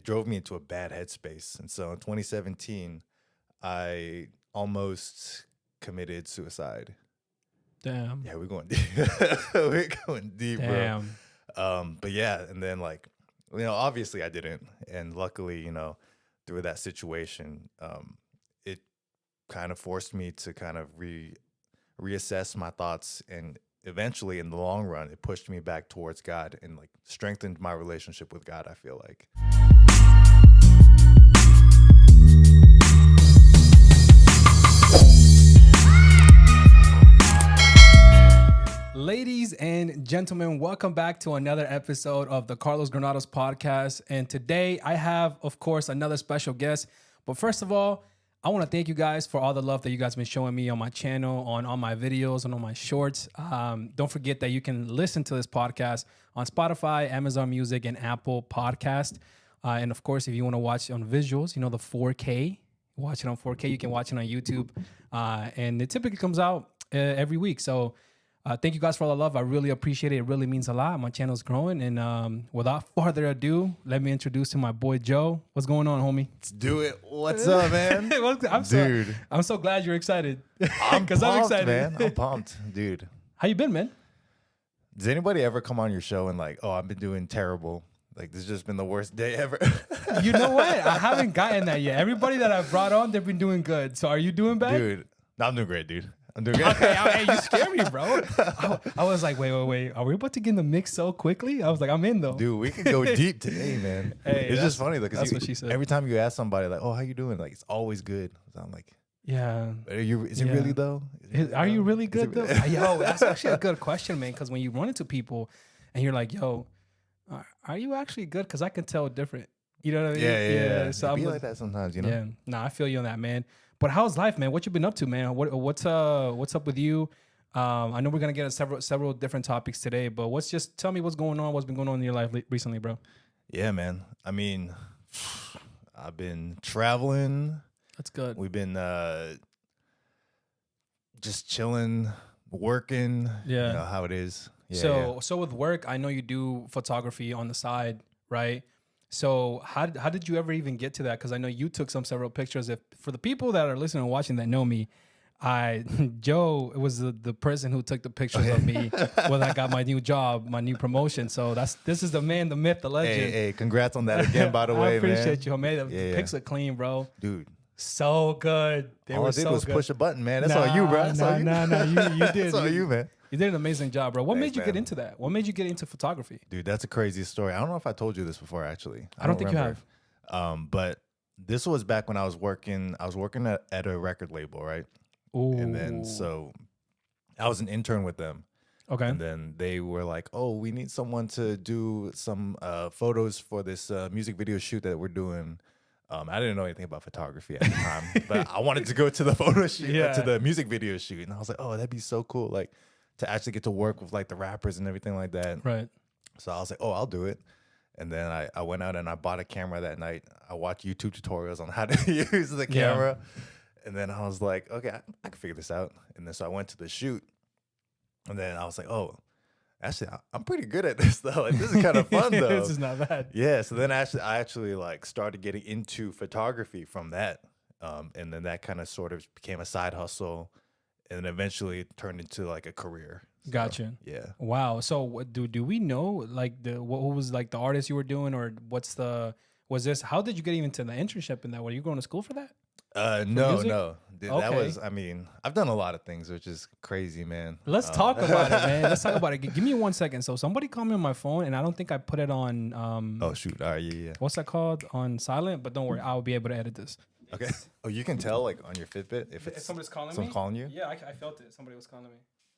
drove me into a bad headspace. And so in 2017, I almost committed suicide. Damn. Yeah, we're going deep. We're going deep, Damn. bro. But yeah, and then like, obviously I didn't. And luckily, through that situation, it kind of forced me to kind of reassess my thoughts, and eventually in the long run it pushed me back towards God and like strengthened my relationship with God, I feel like. Ladies and gentlemen, welcome back to another episode of the Carlos Granados podcast. And today I have, of course, another special guest. But first of all, I want to thank you guys for all the love that you guys have been showing me on my channel, on all my videos, and on my shorts. Don't forget that you can listen to this podcast on Spotify, Amazon Music, and Apple Podcast. And of course, if you want to watch it on visuals, the 4K, watch it on 4K. You can watch it on YouTube. And it typically comes out every week. So thank you guys for all the love. I really appreciate it. It really means a lot. My channel's growing. And without further ado, let me introduce to my boy, Joe. What's going on, homie? Let's do it. What's up, man? I'm so glad you're excited. I'm excited, man. I'm pumped, dude. How you been, man? Does anybody ever come on your show and like, oh, I've been doing terrible? Like, this has just been the worst day ever. You know what? I haven't gotten that yet. Everybody that I've brought on, they've been doing good. So are you doing bad? Dude, no, I'm doing great, dude. I'm doing good. Okay, hey, you scared me, bro. I was like, wait. Are we about to get in the mix so quickly? I was like, I'm in, though. Dude, we can go deep today, man. Hey, it's just funny, though, that's what she said. Every time you ask somebody, like, oh, how you doing? Like, it's always good. So I'm like, yeah. Is it really, though? Are you really good, though? Yo, that's actually a good question, man, because when you run into people and you're like, yo, are you actually good? Because I can tell different. You know what I mean? Yeah. So I be like that sometimes, Yeah. Nah, I feel you on that, man. But how's life, man? What you been up to, man? What's up with you? I know we're gonna get into several different topics today, but tell me what's going on. What's been going on in your life recently, bro? Yeah, man. I mean, I've been traveling. That's good. We've been just chilling, working. Yeah. You know how it is. Yeah, so with work, I know you do photography on the side, right? So how did you ever even get to that? Because I know you took several pictures. If for the people that are listening and watching that know me, Joe was the person who took the pictures of me when I got my new job, my new promotion. So this is the man, the myth, the legend. Hey, congrats on that again, by the way, I appreciate man. you, man. The pics are clean, bro. Dude. So good. All I did was push a button, man. That's all you, bro. You did. That's all you, man. You did an amazing job, bro. What Thanks, made you man. get into that? What made you get into photography? Dude, that's a crazy story. I don't know if I told you this before, actually. I don't think remember. you have. But this was back when I was working. I was working at a record label, right? Ooh. And then so I was an intern with them. Okay. And then they were like, "Oh, we need someone to do some photos for this music video shoot that we're doing." I didn't know anything about photography at the time, but I wanted to go to the photo shoot, to the music video shoot, and I was like, "Oh, that'd be so cool!" Like to actually get to work with like the rappers and everything like that. Right. So I was like, "Oh, I'll do it." And then I went out and I bought a camera that night. I watched YouTube tutorials on how to use the camera. And then I was like, okay, I can figure this out. And then so I went to the shoot. And then I was like, oh, actually, I'm pretty good at this, though. Like, this is kind of fun, though. This is not bad. Yeah. So then I actually like started getting into photography from that. And then that kind of sort of became a side hustle. And then eventually it turned into like a career. So, Gotcha. Yeah. Wow. So what do we know like who was like the artist you were doing, or how did you get even to the internship in that? Were you going to school for that? No. Dude, Okay. that was, I've done a lot of things, which is crazy, man. Let's talk about it, man. Let's talk about it. Give me 1 second. So somebody called me on my phone, and I don't think I put it on. Oh, shoot. All right. Yeah. What's that called? On silent, but don't worry, I'll be able to edit this. Okay. Oh, you can tell like on your Fitbit if somebody's calling someone calling you? Yeah, I felt it. Somebody was calling me.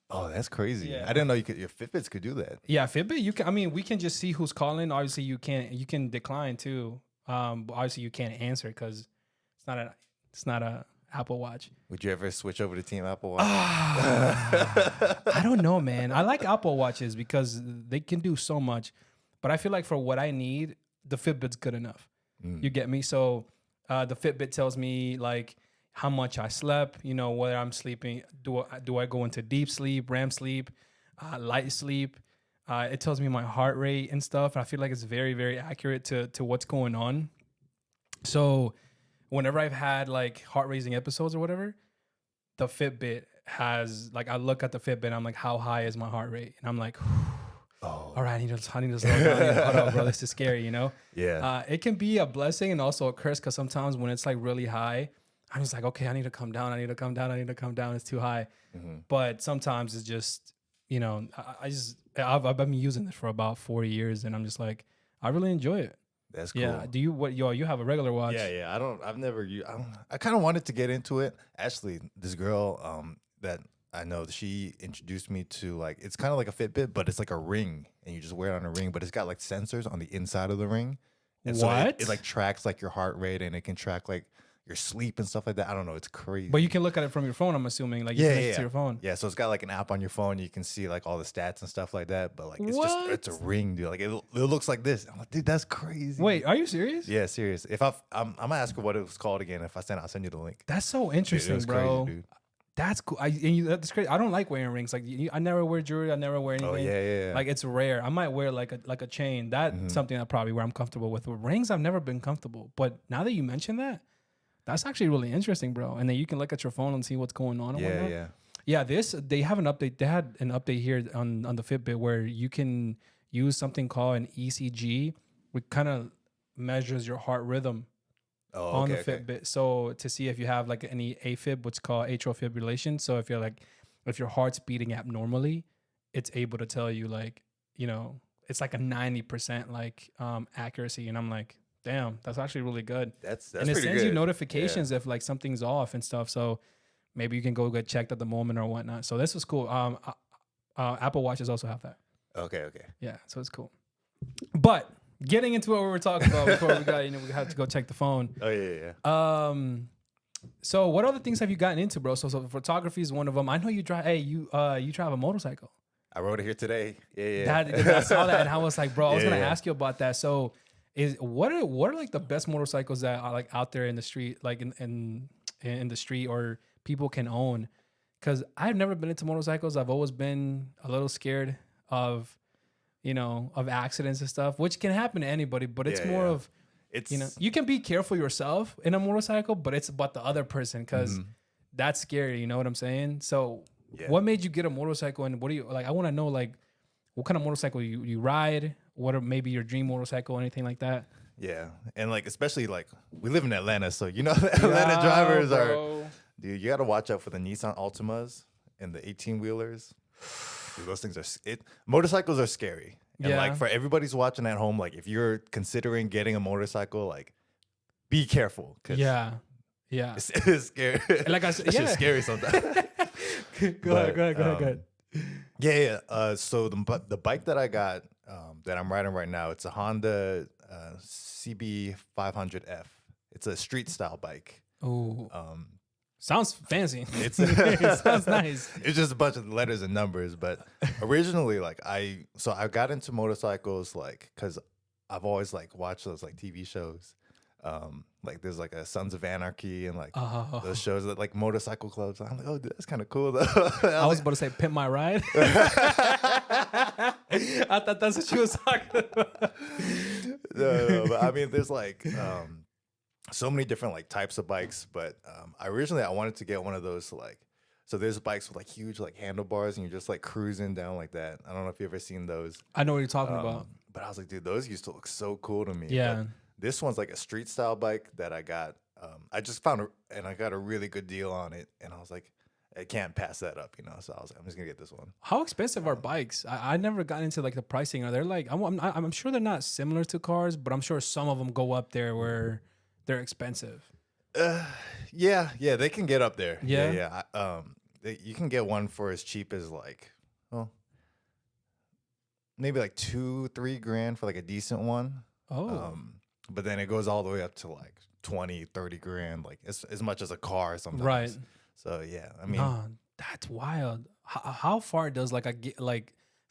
Oh, that's crazy. Yeah. I didn't know your Fitbits could do that. Yeah, Fitbit, you can. I mean, we can just see who's calling. Obviously, you can decline too. But obviously, you can't answer because it's not a Apple Watch. Would you ever switch over to Team Apple Watch? I don't know, man. I like Apple Watches because they can do so much, but I feel like for what I need, the Fitbit's good enough. You get me? So the Fitbit tells me like how much I slept, whether I'm sleeping. Do I go into deep sleep, REM sleep, light sleep? It tells me my heart rate and stuff. I feel like it's very, very accurate to what's going on. So whenever I've had like heart raising episodes or whatever, the Fitbit has like I look at the Fitbit and I'm like, how high is my heart rate? And I'm like, Oh, all right, I need to slow down. I need to, hold up, bro. This is scary, you know? yeah. It can be a blessing and also a curse because sometimes when it's like really high, I'm just like, okay, I need to come down. I need to come down. I need to come down. It's too high. Mm-hmm. But sometimes it's just, you know, I've been using this for about 4 years and I'm just like, I really enjoy it. That's cool. Yeah. Do you, you have a regular watch? Yeah. I've never used, I kind of wanted to get into it. Actually, this girl, that I know, she introduced me to like, it's kind of like a Fitbit, but it's like a ring and you just wear it on a ring, but it's got like sensors on the inside of the ring. And so it like tracks like your heart rate and it can track like your sleep and stuff like that. I don't know. It's crazy. But you can look at it from your phone, I'm assuming. Like you connect it to your phone. Yeah, so it's got like an app on your phone. You can see like all the stats and stuff like that. But like it's a ring, dude. Like it looks like this. I'm like, dude, that's crazy. Wait, are you serious? Yeah, serious. If I'm gonna ask her what it was called again. If I'll send you the link. That's so interesting, dude, bro. Crazy, dude. That's cool. That's crazy. I don't like wearing rings. Like I never wear jewelry. I never wear anything. Oh yeah. Like it's rare. I might wear like a chain. That's something I probably wear. I'm comfortable with. With rings, I've never been comfortable. But now that you mention that, that's actually really interesting, bro. And then you can look at your phone and see what's going on. And whatnot. Yeah. They have an update. They had an update here on the Fitbit where you can use something called an ECG, which kind of measures your heart rhythm. On the Fitbit, so to see if you have like any AFib, what's called atrial fibrillation. So if your heart's beating abnormally, it's able to tell you like, you know, it's like a 90% like accuracy. And I'm like, damn, that's actually really good. That's and it pretty sends good. you notifications if like something's off and stuff. So maybe you can go get checked at the moment or whatnot. So this was cool. Apple Watches also have that. Okay. Yeah, so it's cool. But getting into what we were talking about before we had to go check the phone. Oh yeah. So what other things have you gotten into, bro? So photography is one of them. I know you drive. Hey, you drive a motorcycle. I rode it here today. Yeah. I saw that and I was like, bro, I was gonna ask you about that. So what are like the best motorcycles that are like out there in the street, like in the street or people can own? Because I've never been into motorcycles. I've always been a little scared of accidents and stuff, which can happen to anybody, but it's more of, you can be careful yourself in a motorcycle, but it's about the other person because that's scary. You know what I'm saying? So what made you get a motorcycle and what do you like? I want to know like what kind of motorcycle you ride, what are maybe your dream motorcycle, anything like that? Yeah. And like, especially like we live in Atlanta. So, you know, the Atlanta drivers are, dude, you got to watch out for the Nissan Altimas and the 18 wheelers. Dude, those things motorcycles are scary. And like for everybody's watching at home, like if you're considering getting a motorcycle, like be careful. It's scary. Like I said, it's just scary sometimes. Go ahead. Yeah. So the bike that I got, that I'm riding right now, it's a Honda CB 500F. It's a street style bike. Oh. Sounds fancy. It sounds nice. It's just a bunch of letters and numbers. But originally, like I got into motorcycles like because I've always like watched those like TV shows. Like there's like a Sons of Anarchy and like those shows that like motorcycle clubs. I'm like, oh, dude, that's kind of cool though. I was about to say Pimp My Ride. I thought that's what she was talking about. No, but I mean, there's like so many different like types of bikes, but I wanted to get one of those like, so there's bikes with like huge like handlebars and you're just like cruising down like that. I don't know if you've ever seen those. I know what you're talking about. But I was like, dude, those used to look so cool to me. Yeah. But this one's like a street style bike that I got. I just found and I got a really good deal on it. And I was like, I can't pass that up, you know? So I was like, I'm just gonna get this one. How expensive are bikes? I never got into like the pricing. Are they like, I'm sure they're not similar to cars, but I'm sure some of them go up there where they're expensive. Yeah, they can get up there. Yeah. You can get one for as cheap as like, maybe like $2-3 grand for like a decent one. Oh. But then it goes all the way up to like 20-30 grand, like as much as a car sometimes. Right. So yeah, I mean, that's wild. How far does like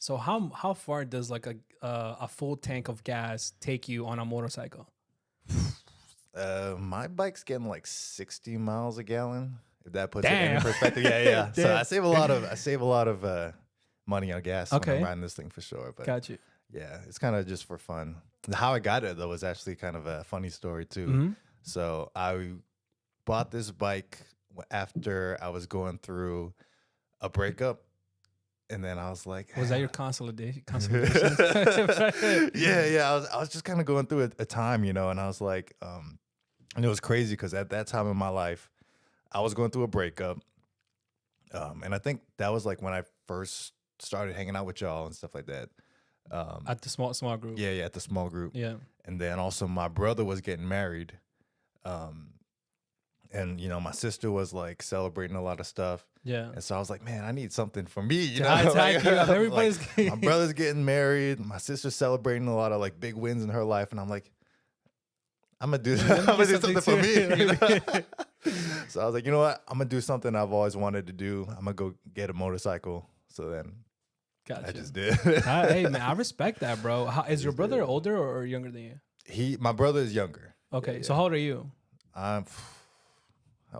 how far does like a full tank of gas take you on a motorcycle? My bike's getting like 60 miles a gallon. If that puts it in perspective, yeah. So I save a lot of money on gas when I'm riding this thing for sure. But got you. Yeah, it's kind of just for fun. How I got it though was actually kind of a funny story too. Mm-hmm. So I bought this bike after I was going through a breakup. And then I was like, Was that your consolidation? yeah. I was just kind of going through a time, and I was like, and it was crazy because at that time in my life, I was going through a breakup. And I think that was like when I first started hanging out with y'all and stuff like that. At the small group. Yeah, at the small group. Yeah. And then also my brother was getting married. And my sister was like celebrating a lot of stuff. Yeah. And so I was like, man, I need something for me. Everybody's my brother's getting married. My sister's celebrating a lot of like big wins in her life. And I'm like, I'm gonna do something for me. So I was like, you know what? I'm gonna do something I've always wanted to do. I'm gonna go get a motorcycle. So then I just did. Hey man, I respect that, bro. Is your brother older or younger than you? My brother is younger. Okay, Yeah. So how old are you? I'm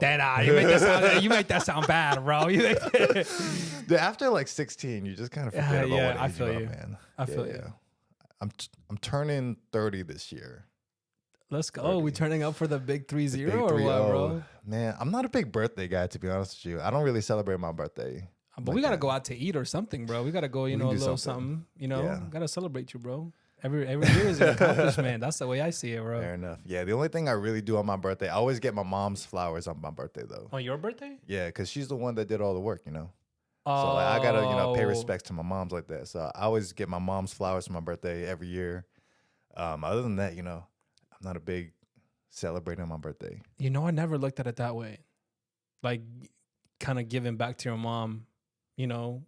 You make that sound bad, bro. After like 16, you just kind of forget about what age you are, man. I feel you. I'm turning 30 this year. Let's go. Oh, we turning up for the big 3-0 or what, bro? Man, I'm not a big birthday guy, to be honest with you. I don't really celebrate my birthday. But we gotta go out to eat or something, bro. We gotta go, a little something. Gotta celebrate you, bro. Every year is an accomplishment. That's the way I see it, bro. Fair enough. Yeah, the only thing I really do on my birthday, I always get my mom's flowers on my birthday, though. On your birthday? Yeah, because she's the one that did all the work, So I gotta, pay respect to my moms like that. So I always get my mom's flowers for my birthday every year. Other than that, I'm not a big celebrating on my birthday. I never looked at it that way. Like, kind of giving back to your mom,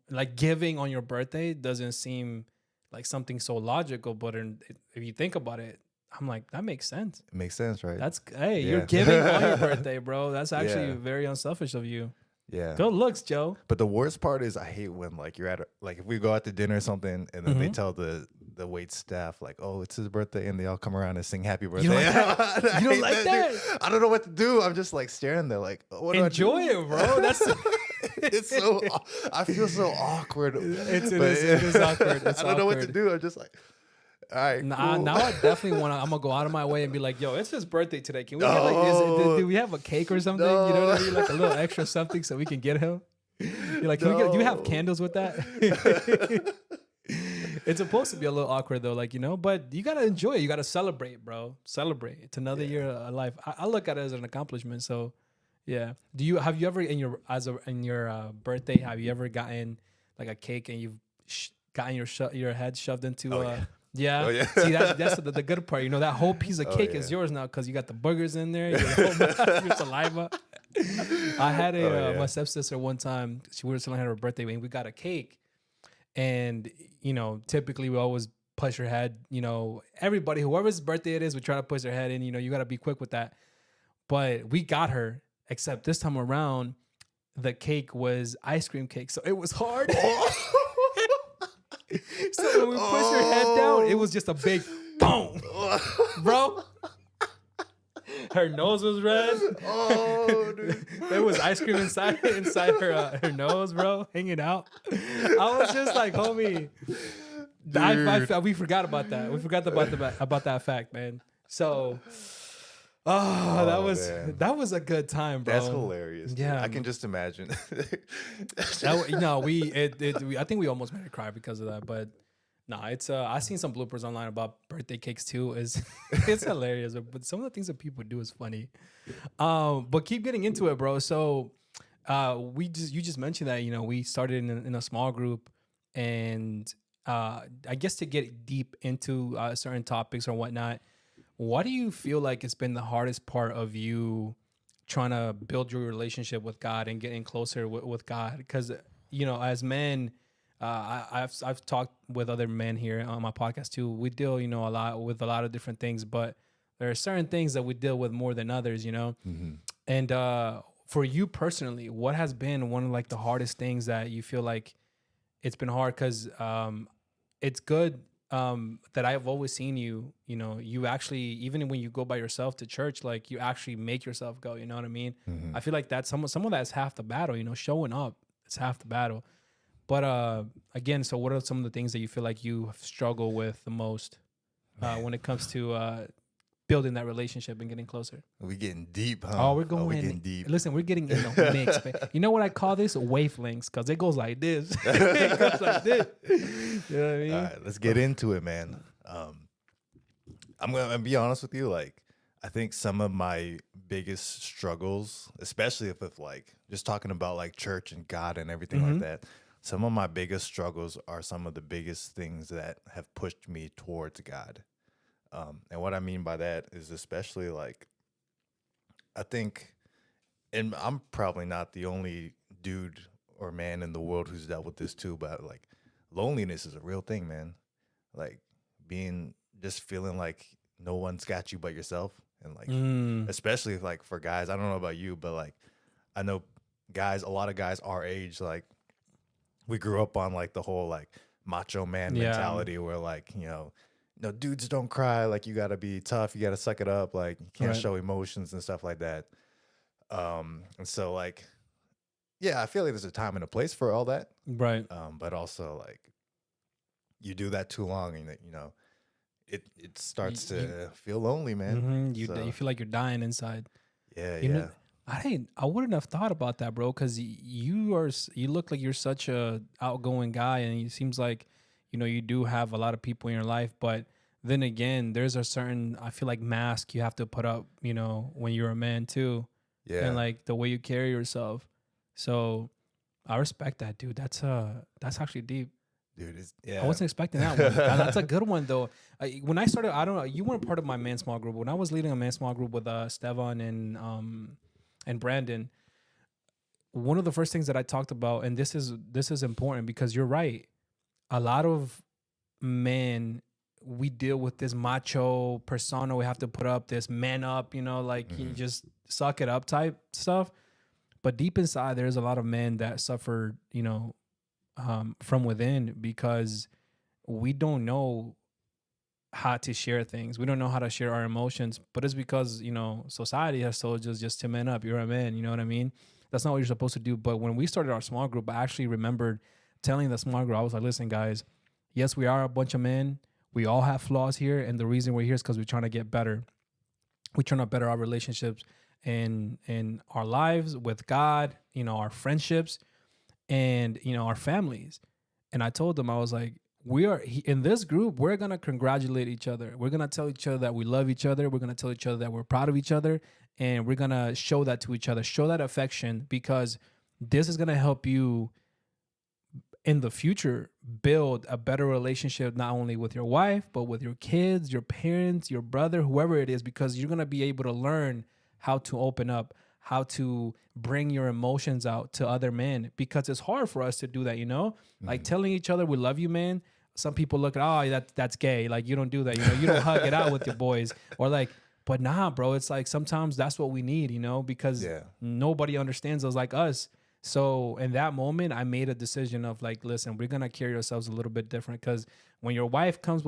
like giving on your birthday doesn't seem like something so logical, but if you think about it, I'm like, that makes sense. It makes sense, right? You're giving on your birthday, bro. That's actually very unselfish of you. Yeah. Good looks, Joe. But the worst part is I hate when like you're at if we go out to dinner or something and then they tell the wait staff like, oh, it's his birthday, and they all come around and sing happy birthday. You don't like that? I don't know what to do. I'm just like staring there like, what do enjoy I do? it, bro. That's it's so I feel so awkward. It is awkward. I don't know what to do. I'm just like, all right. Cool. Now I definitely I'm gonna go out of my way and be like, yo, it's his birthday today. Can we get like this? Do we have a cake or something? No. You know what I mean? Like a little extra something so we can get him. You're like, do you have candles with that? It's supposed to be a little awkward though, but you gotta enjoy it. You gotta celebrate, bro. Celebrate. It's another year of life. I look at it as an accomplishment. So, yeah. Have you ever in your birthday have you ever gotten like a cake and you've gotten your head shoved into? Yeah. Oh, yeah. See, that's the good part. That whole piece of cake is yours now because you got the boogers in there, your saliva. I had my stepsister one time. We were celebrating her birthday and we got a cake. And, typically we always push her head, everybody, whoever's birthday it is, we try to push their head in, you got to be quick with that. But we got her, except this time around, the cake was ice cream cake. So it was hard. So when we pushed her head down, it was just a big boom, bro. Her nose was red. Oh, dude. There was ice cream inside her nose, bro, hanging out. I was just like, homie, we forgot about that. We forgot about that fact, man. So, that was a good time, bro. That's hilarious. Dude. Yeah, I can just imagine. I think we almost made her cry because of that, but. Nah, it's I've seen some bloopers online about birthday cakes too. It's hilarious, but some of the things that people do is funny. But keep getting into it, bro. So, you just mentioned that we started in a small group, and I guess to get deep into certain topics or whatnot. What do you feel like it's been the hardest part of you trying to build your relationship with God and getting closer with God? Because as men. I've talked with other men here on my podcast too. We deal, a lot with a lot of different things, but there are certain things that we deal with more than others, Mm-hmm. And for you personally, what has been one of like the hardest things that you feel like it's been hard? Because it's good that I've always seen you. You actually, even when you go by yourself to church, like you actually make yourself go. You know what I mean? Mm-hmm. I feel like that's some of that's half the battle. Showing up is half the battle. But again, so what are some of the things that you feel like you struggle with the most when it comes to building that relationship and getting closer. We getting deep, huh? Oh, we're we going. getting deep. Listen, we're getting in the mix. Man. You know what I call this? Wavelengths, because it goes like this. It goes like this. You know what I mean? All right, let's get into it, man. I'm gonna be honest with you. Like, I think some of my biggest struggles, especially if like just talking about like church and God and everything like that, some of my biggest struggles are some of the biggest things that have pushed me towards God. And what I mean by that is especially like, I think, and I'm probably not the only dude or man in the world who's dealt with this too, but like loneliness is a real thing, man. Like just feeling like no one's got you but yourself. And like, especially like for guys, I don't know about you, but like, I know guys, a lot of guys our age, like we grew up on like the whole like macho man mentality where like, no, dudes don't cry. Like you gotta be tough. You gotta suck it up. Like you can't show emotions and stuff like that. And so like, yeah, I feel like there's a time and a place for all that. Right. But also like you do that too long and it starts to feel lonely, man. You feel like you're dying inside. Yeah, you know, I wouldn't have thought about that, bro, because you look like you're such a outgoing guy, and it seems like you do have a lot of people in your life, but then again, there's a certain, I feel like, mask you have to put up, when you're a man too. Yeah. And like the way you carry yourself. So I respect that, dude. That's actually deep. Dude, I wasn't expecting that one. That's a good one though. When I started, I don't know, you weren't part of my man small group. When I was leading a man small group with Stevan and Brandon, one of the first things that I talked about, and this is important because you're right. A lot of men, we deal with this macho persona. We have to put up this man up, you just suck it up type stuff. But deep inside, there's a lot of men that suffer, from within because we don't know how to share things. We don't know how to share our emotions, but it's because, society has told us just to man up. You're a man. You know what I mean? That's not what you're supposed to do. But when we started our small group, I actually remembered telling the small group, I was like, listen, guys, yes, we are a bunch of men. We all have flaws here. And the reason we're here is because we're trying to get better. We're trying to better our relationships and our lives with God, our friendships and, our families. And I told them, I was like, in this group, we're going to congratulate each other. We're going to tell each other that we love each other. We're going to tell each other that we're proud of each other. And we're going to show that to each other, show that affection, because this is going to help you in the future build a better relationship, not only with your wife, but with your kids, your parents, your brother, whoever it is, because you're going to be able to learn how to open up, how to bring your emotions out to other men, because it's hard for us to do that, like telling each other we love you, man. Some people look at, that's gay. Like, you don't do that. You don't hug it out with your boys, or like, but nah, bro, it's like sometimes that's what we need, because nobody understands us like us. So in that moment, I made a decision of like, listen, we're going to carry ourselves a little bit different, because when your wife comes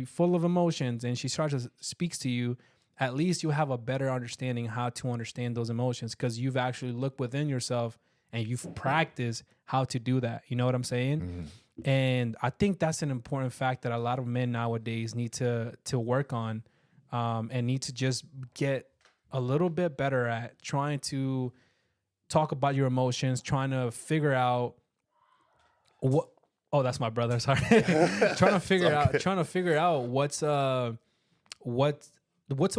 full of emotions and she starts to speaks to you, at least you have a better understanding how to understand those emotions, because you've actually looked within yourself and you've practiced how to do that. You know what I'm saying? And I think that's an important fact that a lot of men nowadays need to work on, and need to just get a little bit better at trying to talk about your emotions, trying to figure out what. Oh, that's my brother. Sorry. trying to figure out what's a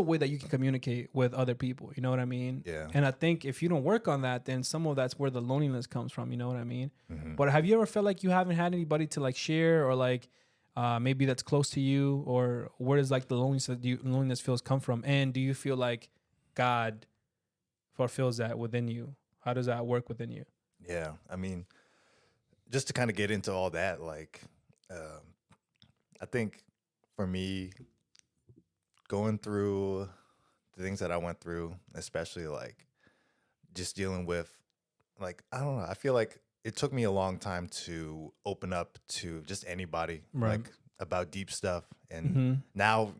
way that you can communicate with other people. You know what I mean? Yeah. And I think if you don't work on that, then some of that's where the loneliness comes from. You know what I mean? But have you ever felt like you haven't had anybody to like share, or like maybe that's close to you, or where does like the loneliness feels come from? And do you feel like God fulfills that within you? How does that work within you? Yeah. I mean, just to kind of get into all that, like, I think for me, going through the things that I went through, especially like just dealing with, like, I don't know, I feel like it took me a long time to open up to just anybody, like about deep stuff. And now,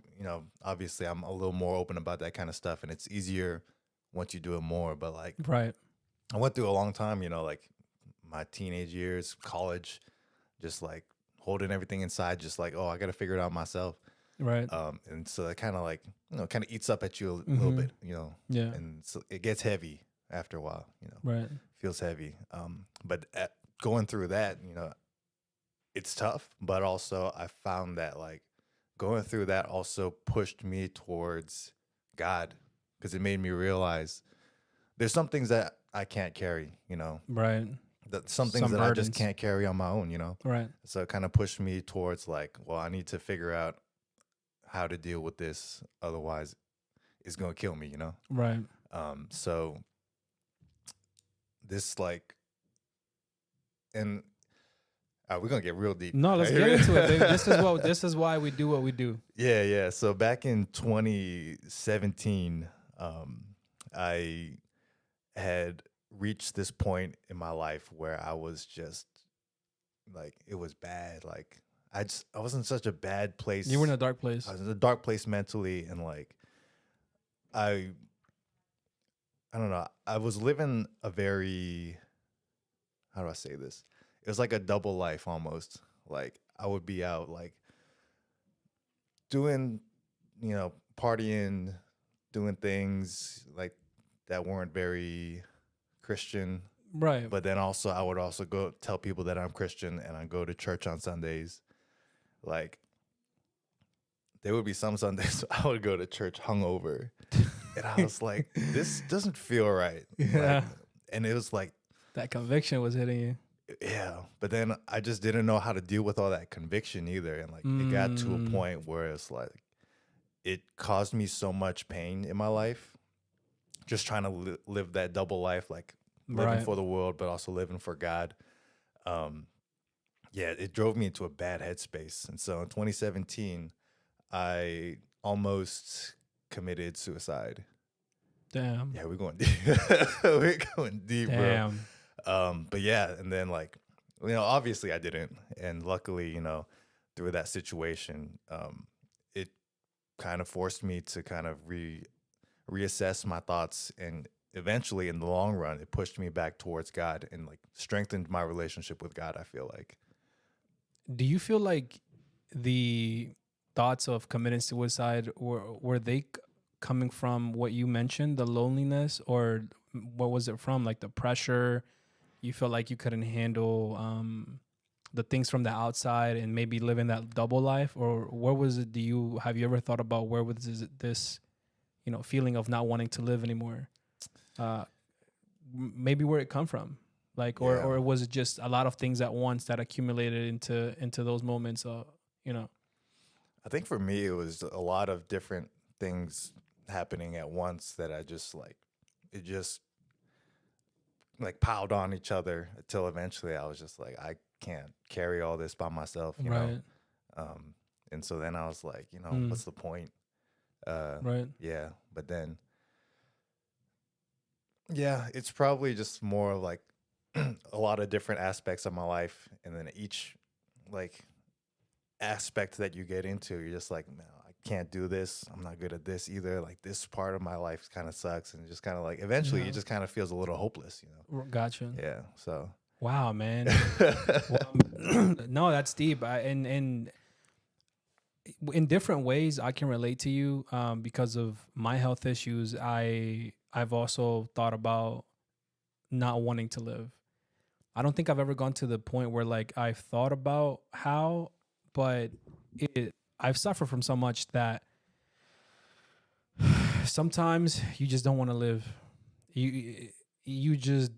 obviously I'm a little more open about that kind of stuff, and it's easier once you do it more. But like, I went through a long time, like my teenage years, college, just like holding everything inside, just like, oh, I got to figure it out myself. Right. And so that kind of like, kind of eats up at you a little Mm-hmm. bit, Yeah. and so it gets heavy after a while, Right. feels heavy. But going through that, it's tough, but also I found that like going through that also pushed me towards God, because it made me realize there's some things that I can't carry, Right. that some things Some that I just burdens. can't carry on my own, Right. So it kind of pushed me towards like, well, I need to figure out how to deal with this. Otherwise, it's going to kill me, Right. So this like, and we're going to get real deep. No, let's get into it, baby. This is why we do what we do. Yeah, yeah. So back in 2017, I had reached this point in my life where I was just like, it was bad. Like I was in such a bad place. You were in a dark place. I was in a dark place mentally, and like I I don't know. I was living a very, how do I say this? It was like a double life almost. Like I would be out like doing, partying, doing things like that weren't very Christian. Right. But then also I would also go tell people that I'm Christian and I go to church on Sundays. Like there would be some Sundays I would go to church hungover. And I was like, this doesn't feel right. Yeah. Like, and it was like, That conviction was hitting you. yeah. But then I just didn't know how to deal with all that conviction either. And like it got to a point where it's like, it caused me so much pain in my life. Just trying to live that double life, like living Right. for the world, but also living for God. Yeah, it drove me into a bad headspace. And so in 2017, I almost committed suicide. Damn. Yeah, we're going deep. We're going deep, Damn. bro. But yeah, and then like, obviously I didn't. And luckily, through that situation, it kind of forced me to kind of reassess my thoughts, and eventually in the long run it pushed me back towards God and like strengthened my relationship with God, I feel like. Do you feel like the thoughts of committing suicide were they coming from what you mentioned, the loneliness, or what was it from? Like the pressure, you felt like you couldn't handle the things from the outside and maybe living that double life, or where was it? Have you ever thought about where was this feeling of not wanting to live anymore? Maybe where it come from, like, Yeah. or was it just a lot of things at once that accumulated into those moments? I think for me it was a lot of different things happening at once that I just like, it just like piled on each other until eventually I was just like, I can't carry all this by myself, Right. And so then I was like, what's the point? Right. Yeah, but then, yeah, it's probably just more of like a lot of different aspects of my life, and then each like aspect that you get into, you're just like, no, I can't do this. I'm not good at this either. Like this part of my life kind of sucks, and just kind of like eventually Yeah. it just kind of feels a little hopeless, Gotcha. Yeah. So. Wow, man. No, that's deep. And in different ways, I can relate to you because of my health issues. I've also thought about not wanting to live. I don't think I've ever gone to the point where like I've thought about how, but I've suffered from so much that sometimes you just don't want to live. You just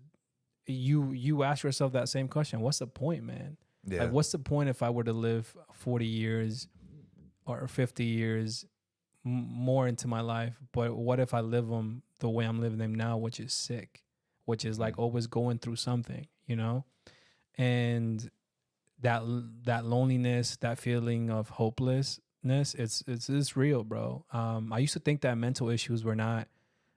you ask yourself that same question. What's the point, man? Yeah. Like, what's the point if I were to live 40 years or 50 years more into my life? But what if I live them the way I'm living them now, which is sick, which is like always going through something, And that loneliness, that feeling of hopelessness, it's real, bro. I used to think that mental issues were not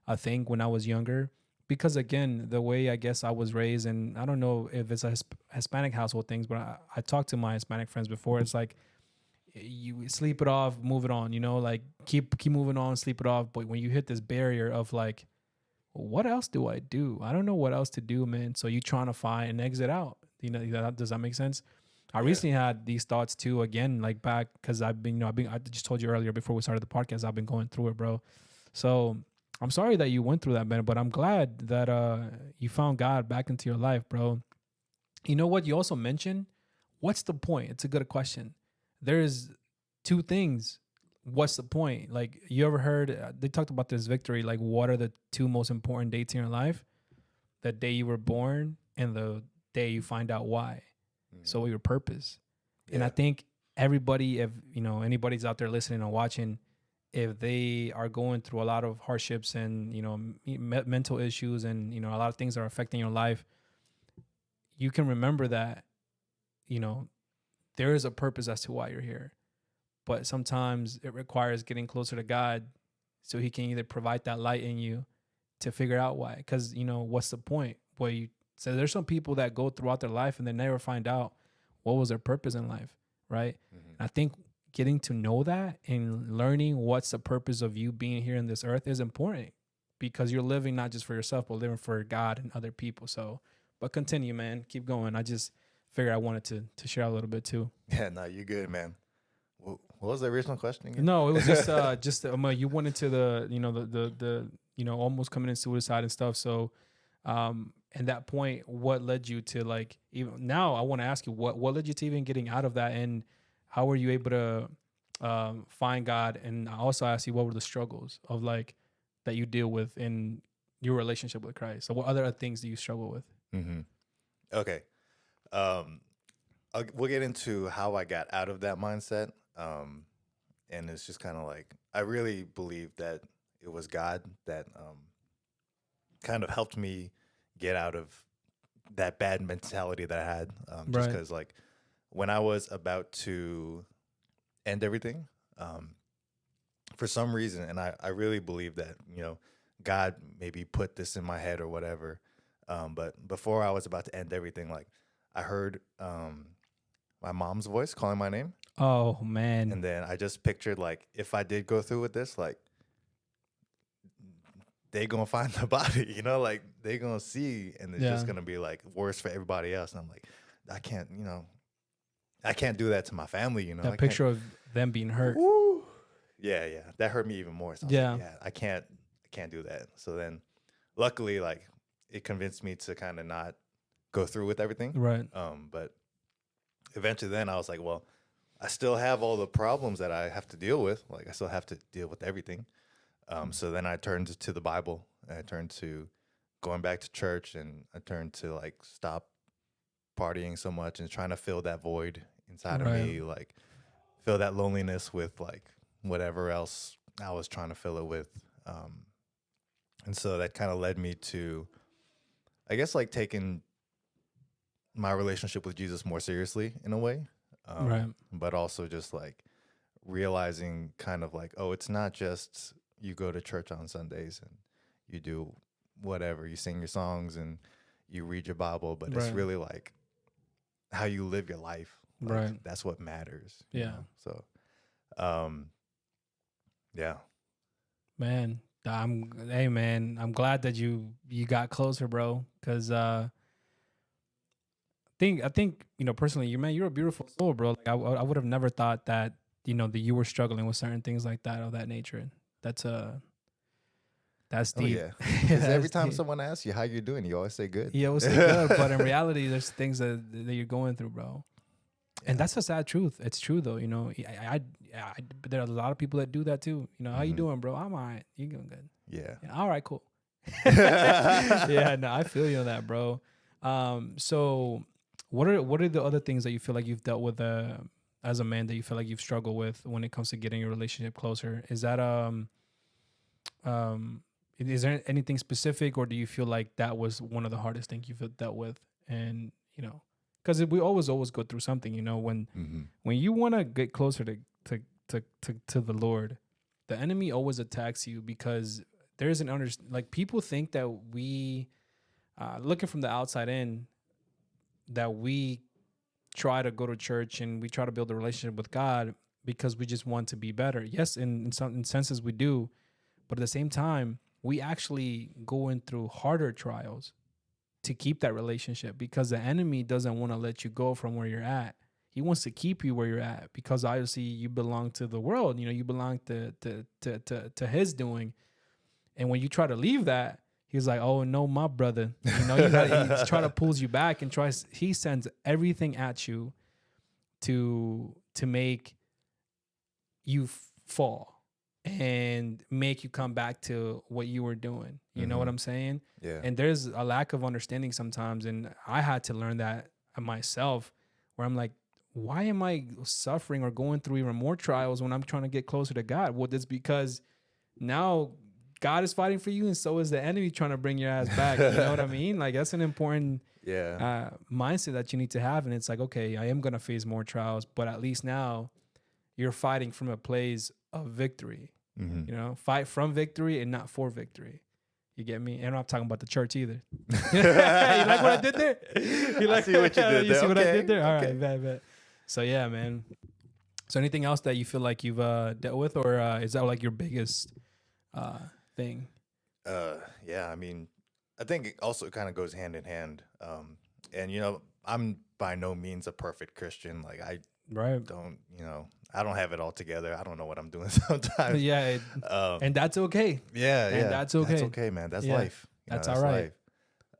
a thing when I was younger, because again, the way I guess I was raised, and I don't know if it's a Hispanic household things, but I talked to my Hispanic friends before. It's like you sleep it off, move it on, like keep moving on, sleep it off. But when you hit this barrier of like, what else do I do? I don't know what else to do, man. So you trying to find an exit out. Does that make sense? I recently had these thoughts too, again, like back, because I just told you earlier before we started the podcast, I've been going through it, bro. So I'm sorry that you went through that, man, but I'm glad that you found God back into your life, bro. You know what? You also mentioned, what's the point? It's a good question. There's two things. What's the point? Like, you ever heard, they talked about this victory, like, what are the two most important dates in your life? The day you were born and the day you find out why. So your purpose. And I think everybody, if anybody's out there listening and watching, if they are going through a lot of hardships and mental issues and a lot of things that are affecting your life, you can remember that there is a purpose as to why you're here. But sometimes it requires getting closer to God so he can either provide that light in you to figure out why. Because what's the point? So there's some people that go throughout their life and they never find out what was their purpose in life, right? And I think getting to know that and learning what's the purpose of you being here in this earth is important, because you're living not just for yourself, but living for God and other people. So, but continue, man. Keep going. I just figured I wanted to share a little bit too. Yeah, no, you're good, man. What was the original question again? No, it was just you went into the almost committing suicide and stuff. So, at that point, what led you to, like, even now? I want to ask you what led you to even getting out of that, and how were you able to find God? And I also asked you, what were the struggles of, like, that you deal with in your relationship with Christ? So what other things do you struggle with? Okay. We'll get into how I got out of that mindset. And it's just kind of like, I really believe that it was God that kind of helped me get out of that bad mentality that I had. Just because, like, when I was about to end everything, for some reason, and I really believe that, God maybe put this in my head or whatever. But before I was about to end everything, like, I heard my mom's voice calling my name. Oh, man. And then I just pictured, like, if I did go through with this, like, they gonna find the body, like, they gonna see, and it's just gonna be, like, worse for everybody else. And I'm like, I can't do that to my family, That picture of them being hurt. Woo. Yeah, that hurt me even more. So I was Yeah. like, I can't do that. So then, luckily, like, it convinced me to kind of not go through with everything. Right. But eventually, then I was like, well, I still have all the problems that I have to deal with. Like, I still have to deal with everything. So then I turned to the Bible, and I turned to going back to church, and I turned to, like, stop partying so much and trying to fill that void inside of me, like, fill that loneliness with, like, whatever else I was trying to fill it with. And so that kind of led me to, I guess, like, taking my relationship with Jesus more seriously in a way. But also just, like, realizing kind of like, oh, it's not just you go to church on Sundays and you do whatever, you sing your songs and you read your Bible, but it's really, like, how you live your life. Like, that's what matters. You know? So, yeah. Man, I'm glad that you got closer, bro. Because I think personally, you're a beautiful soul, bro. Like, I would have never thought that that you were struggling with certain things like that of that nature. That's deep. Oh, yeah. Because every time someone asks you how you're doing, you always say good. Yeah, always say good. But in reality, there's things that you're going through, bro. And that's a sad truth. It's true though. But there are a lot of people that do that too. How you doing, bro? I'm all right. You doing good? Yeah. All right, cool. Yeah, no, I feel you on that, bro. So what are the other things that you feel like you've dealt with as a man that you feel like you've struggled with when it comes to getting your relationship closer? Is that is there anything specific, or do you feel like that was one of the hardest things you've dealt with? And because we always go through something, when you want to get closer to the Lord, the enemy always attacks you because there is like, people think that we looking from the outside in, that we try to go to church and we try to build a relationship with God because we just want to be better. Yes, in some senses we do, but at the same time, we actually going through harder trials to keep that relationship, because the enemy doesn't want to let you go from where you're at. He wants to keep you where you're at because obviously you belong to the world. You know, you belong to his doing. And when you try to leave that, he's like, "Oh no, my brother." You know, he's trying to pulls you back and he sends everything at you to make you fall and make you come back to what you were doing. You know what I'm saying? Yeah. And there's a lack of understanding sometimes. And I had to learn that myself, where I'm like, why am I suffering or going through even more trials when I'm trying to get closer to God? Well, it's because now God is fighting for you, and so is the enemy trying to bring your ass back. You know what I mean? Like, that's an important mindset that you need to have. And it's like, okay, I am going to face more trials, but at least now you're fighting from a place of victory. You know, fight from victory and not for victory. You get me? And I'm not talking about the church either. You like what I did there? I see what you did there. You see what I Okay, did there? All okay. right, bet. So yeah, man. So anything else that you feel like you've dealt with, or is that like your biggest thing? Yeah, I mean, I think it also kind of goes hand in hand. And you know, I'm by no means a perfect Christian. Like I don't, you know, I don't have it all together. I don't know what I'm doing sometimes. Yeah, and that's okay. Yeah, and that's okay. That's okay, man. That's life. You That's know, all right.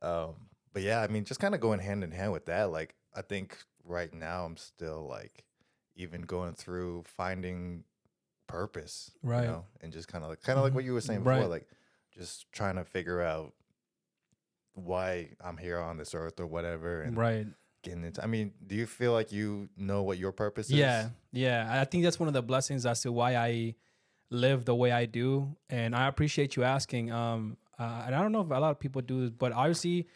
Life. But yeah, I mean, just kind of going hand in hand with that. Like, I think right now I'm still like even going through finding purpose, right? You know, and just kind of like what you were saying before, like just trying to figure out why I'm here on this earth or whatever, and getting into. I mean, do you feel like you know what your purpose is? Yeah. I think that's one of the blessings as to why I live the way I do, and I appreciate you asking. And I don't know if a lot of people do this, but obviously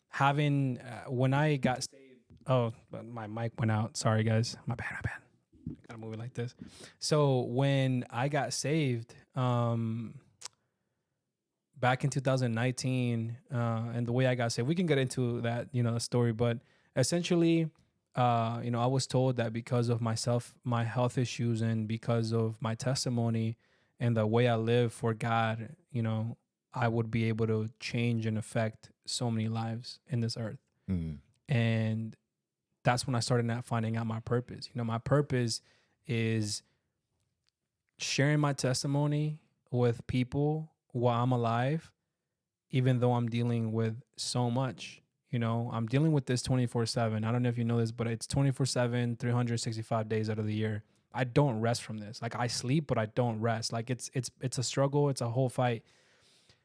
having when I got saved. Oh, but my mic went out. Sorry, guys. My bad. Gotta move it like this. So when I got saved, back in 2019, and the way I got saved, we can get into that, you know, the story, but essentially, you know, I was told that because of my health issues, and because of my testimony and the way I live for God, you know, I would be able to change and affect so many lives in this earth. And that's when I started finding out my purpose. You know, my purpose is sharing my testimony with people while I'm alive, even though I'm dealing with so much. You know, I'm dealing with this 24/7. I don't know if you know this, but it's 24/7, 365 days out of the year. I don't rest from this. Like, I sleep, but I don't rest. Like, it's a struggle. It's a whole fight.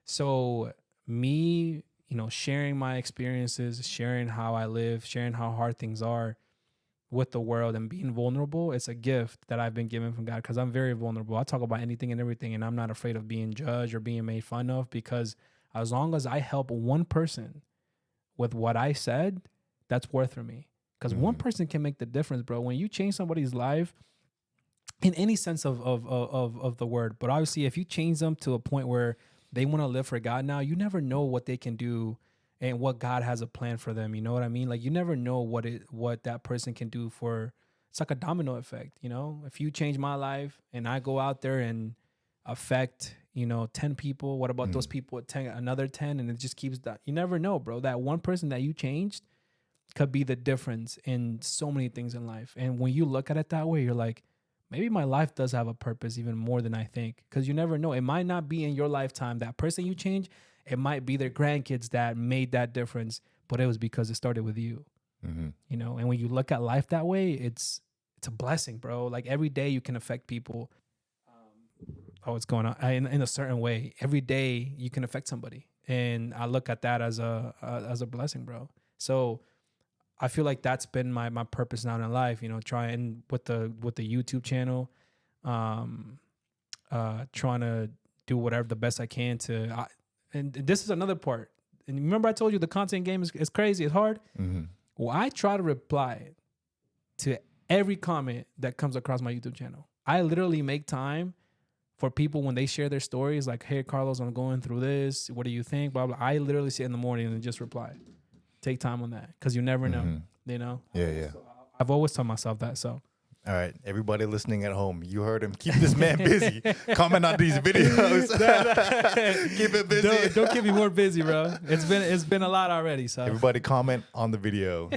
So me, you know, sharing my experiences, sharing how I live, sharing how hard things are with the world, and being vulnerable, it's a gift that I've been given from God, because I'm very vulnerable. I talk about anything and everything, and I'm not afraid of being judged or being made fun of, because as long as I help one person with what I said, that's worth for me. Because one person can make the difference, bro. When you change somebody's life, in any sense of the word, but obviously if you change them to a point where they want to live for God now, you never know what they can do and what God has a plan for them. You know what I mean? Like, you never know what that person can do for. It's like a domino effect, you know? If you change my life and I go out there and affect, you know, 10 people, what about those people at 10, another 10, and it just keeps that. You never know, bro. That one person that you changed could be the difference in so many things in life. And when you look at it that way, you're like, maybe my life does have a purpose even more than I think. Because you never know. It might not be in your lifetime. That person you change, it might be their grandkids that made that difference, but it was because it started with you. You know, and when you look at life that way, it's a blessing, bro. Like, every day you can affect people. What's going on in a certain way. Every day you can affect somebody, and I look at that as a blessing, bro. So I feel like that's been my purpose now in life. You know, trying with the YouTube channel, trying to do whatever the best I can to. And this is another part. And remember, I told you the content game is crazy. It's hard. Well, I try to reply to every comment that comes across my YouTube channel. I literally make time for people when they share their stories, like, "Hey, Carlos, I'm going through this. What do you think?" Blah, blah. I literally sit in the morning and just reply. Take time on that, because you never know. You know? Yeah. So I've always told myself that. So. All right, everybody listening at home, you heard him. Keep this man busy. Comment on these videos. Keep it busy. Don't keep me more busy, bro. It's been a lot already. So everybody comment on the video.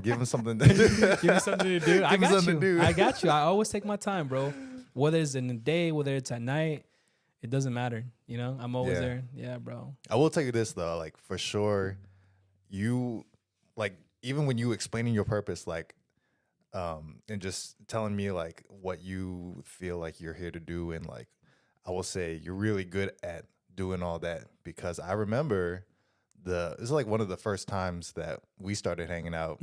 Give him something. Give me something to do. I Give me got something you. to do. I got you. I always take my time, bro. Whether it's in the day, whether it's at night, it doesn't matter. You know, I'm always Yeah. there. Yeah, bro. I will tell you this though, like for sure, you like even when you explaining your purpose, like and just telling me like what you feel like you're here to do, and like I will say you're really good at doing all that, because I remember this is like one of the first times that we started hanging out.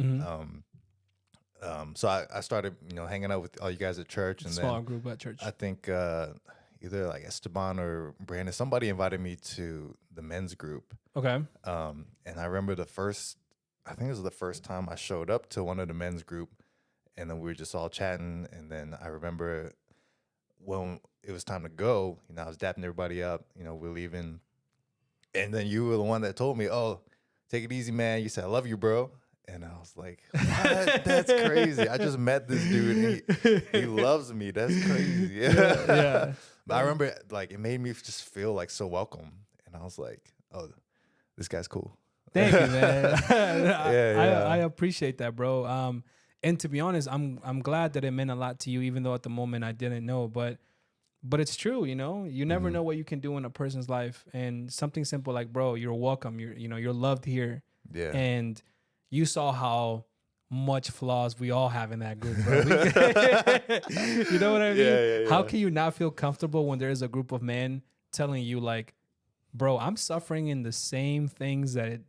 So I started, hanging out with all you guys at church, and Small then group at church. I think either like Esteban or Brandon, somebody invited me to the men's group. Okay. And I remember I think it was the first time I showed up to one of the men's group, and then we were just all chatting. And then I remember when it was time to go, I was dapping everybody up, we're leaving. And then you were the one that told me, "Oh, take it easy, man." You said, "I love you, bro." And I was like, "What? That's crazy. I just met this dude. And he loves me. That's crazy." Yeah. But I remember, like, it made me just feel like so welcome. And I was like, "Oh, this guy's cool." Thank you, man. Yeah. I appreciate that, bro. And to be honest, I'm glad that it meant a lot to you, even though at the moment I didn't know. But it's true, you never know what you can do in a person's life. And something simple like, bro, you're welcome. You're loved here. Yeah. And you saw how much flaws we all have in that group, bro. You know what I mean? Yeah. How can you not feel comfortable when there's a group of men telling you like, bro, I'm suffering in the same things that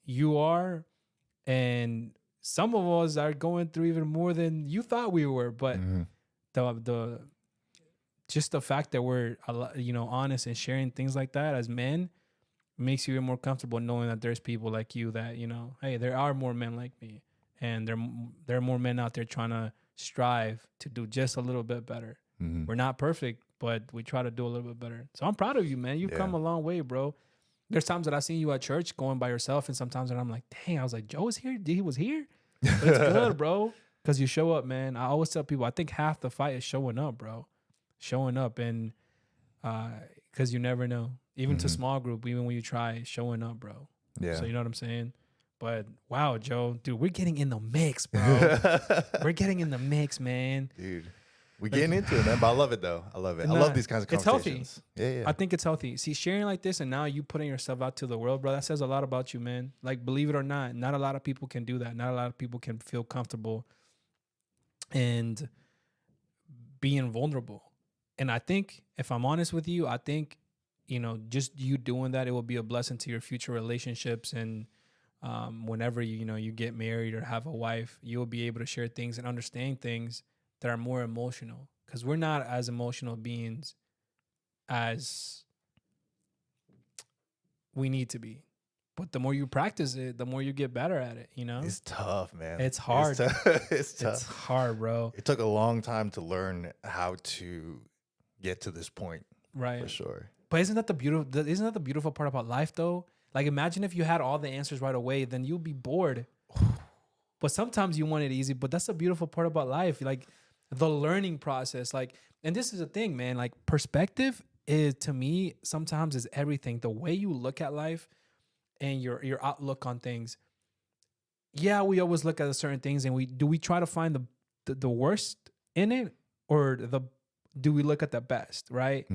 you are, and some of us are going through even more than you thought we were. But the just the fact that we're honest and sharing things like that as men makes you even more comfortable knowing that there's people like you that hey, there are more men like me, and there are more men out there trying to strive to do just a little bit better. We're not perfect, but we try to do a little bit better. So I'm proud of you, man. You've come a long way, bro. There's times that I seen you at church going by yourself, and sometimes that I'm like, dang, I was like, Joe was here? He was here? But it's good, bro, because you show up, man. I always tell people, I think half the fight is showing up, bro. Showing up, and because you never know. Even to small group, even when you try, showing up, bro. Yeah. So you know what I'm saying? But wow, Joe, dude, we're getting in the mix, bro. We're getting in the mix, man. Dude. We getting into it, man. But I love it though. I love it. I love these kinds of conversations. It's healthy. Yeah. I think it's healthy. See, sharing like this and now you putting yourself out to the world, bro, that says a lot about you, man. Like, believe it or not a lot of people can do that. Not a lot of people can feel comfortable and being vulnerable. And I think, if I'm honest with you, I think, just you doing that, it will be a blessing to your future relationships. And whenever you get married or have a wife, you'll be able to share things and understand things that are more emotional, because we're not as emotional beings as we need to be. But the more you practice it, the more you get better at it, It's tough, man. It's hard. It's tough. It's hard, bro. It took a long time to learn how to get to this point. Right. For sure. But isn't that the beautiful part about life, though? Like, imagine if you had all the answers right away, then you'd be bored. But sometimes you want it easy. But that's the beautiful part about life. Like, the learning process, and this is the thing, man, like, perspective is, to me, sometimes is everything. The way you look at life and your outlook on things. Yeah, we always look at certain things, and we try to find the worst in it, or do we look at the best, right?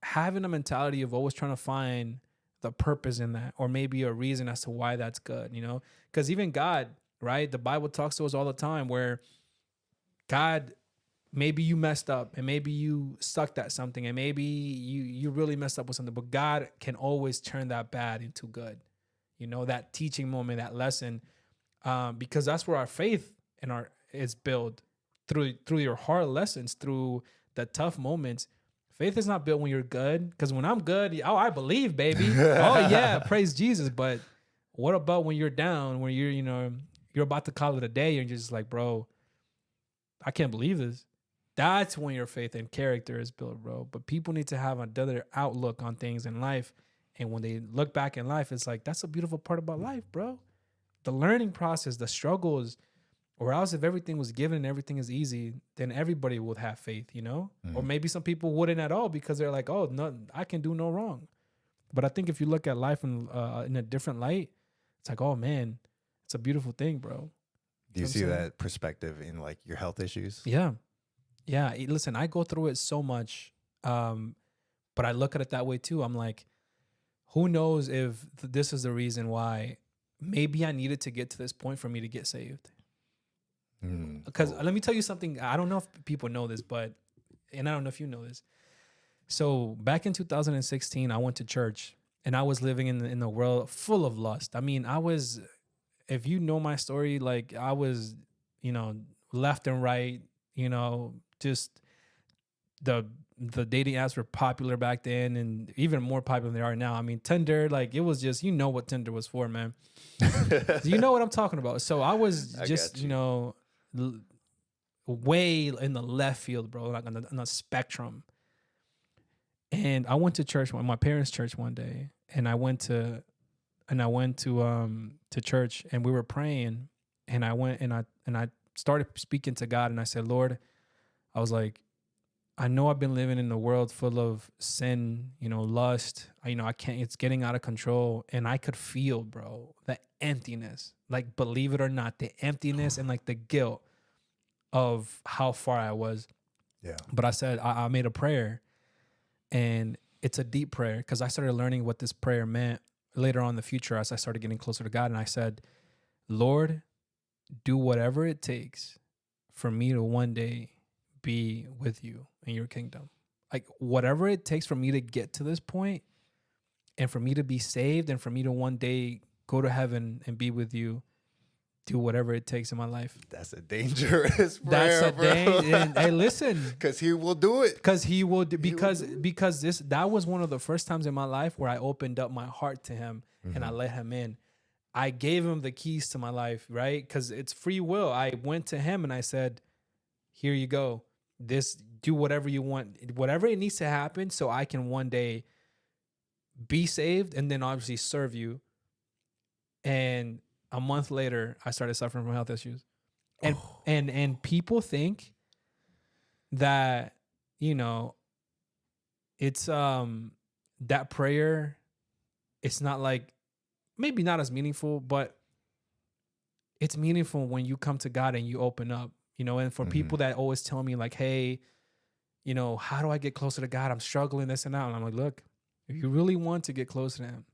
Having a mentality of always trying to find the purpose in that, or maybe a reason as to why that's good, because even God, right? The Bible talks to us all the time where God, maybe you messed up, and maybe you sucked at something, and maybe you really messed up with something, but God can always turn that bad into good. That teaching moment, that lesson, because that's where our faith is built through your hard lessons, through the tough moments. Faith is not built when you're good, because when I'm good, I believe, baby. Oh yeah, praise Jesus. But what about when you're down, when you're about to call it a day, and you're just like, bro, I can't believe this. That's when your faith and character is built, bro. But people need to have another outlook on things in life. And when they look back in life, it's like, that's a beautiful part about life, bro. The learning process, the struggles, or else if everything was given and everything is easy, then everybody would have faith, Or maybe some people wouldn't at all, because they're like, oh, no, I can do no wrong. But I think if you look at life in a different light, it's like, oh man, It's a beautiful thing, bro. Do you I'm see saying? that perspective in like your health issues? Yeah. Yeah. Listen, I go through it so much. But I look at it that way too. I'm like, who knows if this is the reason why maybe I needed to get to this point for me to get saved. Because Oh, let me tell you something. I don't know if people know this, and I don't know if you know this. So back in 2016, I went to church and I was living in the world full of lust. I mean, if you know my story, like I was, you know, left and right, just the dating apps were popular back then and even more popular than they are now. I mean, Tinder, like it was just, what Tinder was for, man. Do you know what I'm talking about? So I was I just, got you. way in the left field, bro, like on the spectrum. And I went to church, my parents' church one day, and I went to church and we were praying, and I went and I started speaking to God, and I said, Lord, I was like, I know I've been living in a world full of sin, lust. I can't, it's getting out of control. And I could feel, bro, the emptiness, like, believe it or not, the emptiness and like the guilt of how far I was. Yeah. But I said, I made a prayer, and it's a deep prayer because I started learning what this prayer meant later on in the future as I started getting closer to God. And I said, Lord, do whatever it takes for me to one day be with you in your kingdom. Like whatever it takes for me to get to this point and for me to be saved and for me to one day go to heaven and be with you, do whatever it takes in my life. That's a dangerous That's prayer, a thing. bro. And hey, listen, Because he will do it. because he will do, He will do it. because that was one of the first times in my life where I opened up my heart to him and I Mhm. let him in. I gave him the keys to my life, right? Because it's free will. I went to him and I said, here you go. Do whatever you want, whatever it needs to happen so I can one day be saved and then obviously serve you. And a month later, I started suffering from health issues. And Oh. and people think that, it's that prayer, it's not like, maybe not as meaningful, but it's meaningful when you come to God and you open up, and for people Mhm. that always tell me like, hey, how do I get closer to God? I'm struggling this and that. And I'm like, look, if you really want to get close to him,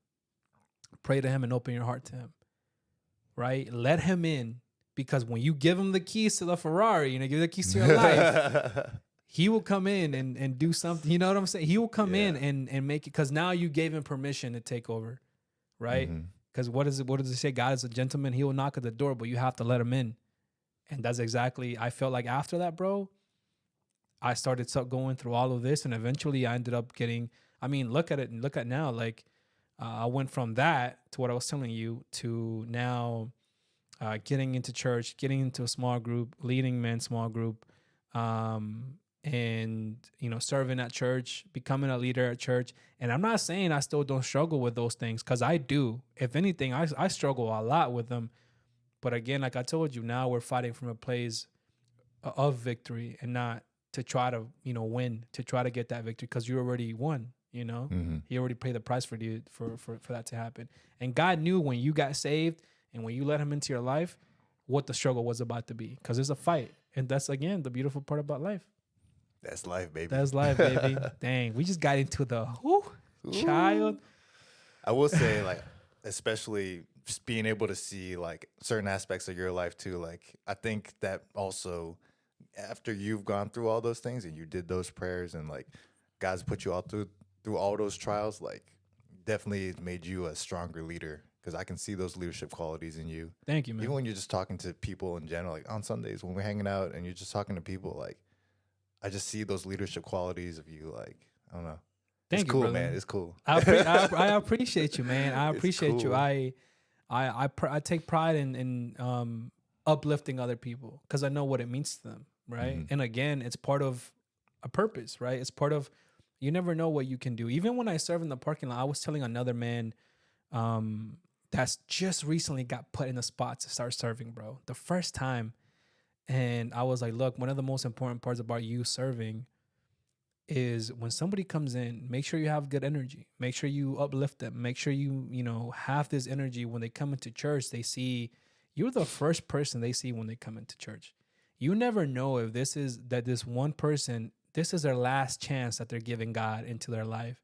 pray to him and open your heart to him, right? Let him in, because when you give him the keys to the Ferrari, give the keys to your life, he will come in and do something. You know what I'm saying? He will come in Yeah. and make it, because now you gave him permission to take over, right? Mhm. Because what does it say? God is a gentleman. He will knock at the door, but you have to let him in. And that's exactly, I felt like after that, bro, I started going through all of this, and eventually I ended up getting. I mean, look at it and look at now. Like, I went from that to what I was telling you to now, getting into church, getting into a small group, leading men's small group, and serving at church, becoming a leader at church. And I'm not saying I still don't struggle with those things, because I do. If anything, I struggle a lot with them. But again, like I told you, now we're fighting from a place of victory and not to try to win, to try to get that victory, because you already won. Mhm. He already paid the price for you for that to happen. And God knew when you got saved and when you let him into your life what the struggle was about to be, because it's a fight. And that's again the beautiful part about life. That's life, baby. That's life, baby. Dang, we just got into the child. Ooh. I will say, like, especially just being able to see like certain aspects of your life too. Like, I think that also after you've gone through all those things and you did those prayers and like God's put you all through all those trials, like definitely it made you a stronger leader because I can see those leadership qualities in you. Thank you, man. Even when you're just talking to people in general, like on Sundays when we're hanging out and you're just talking to people, like I just see those leadership qualities of you. Like, I don't know. It's Thank you, cool, brother. man. It's cool. I appreciate you, man. I It's appreciate you. cool. I take pride in uplifting other people because I know what it means to them, right? Mhm. And again, it's part of a purpose, right? It's part of, you never know what you can do. Even when I serve in the parking lot, I was telling another man that's just recently got put in the spot to start serving, bro, the first time. And I was like, look, one of the most important parts about you serving is when somebody comes in, make sure you have good energy. Make sure you uplift them. Make sure you have this energy when they come into church. They see you're the first person they see when they come into church. You never know if this one person, this is their last chance that they're giving God into their life.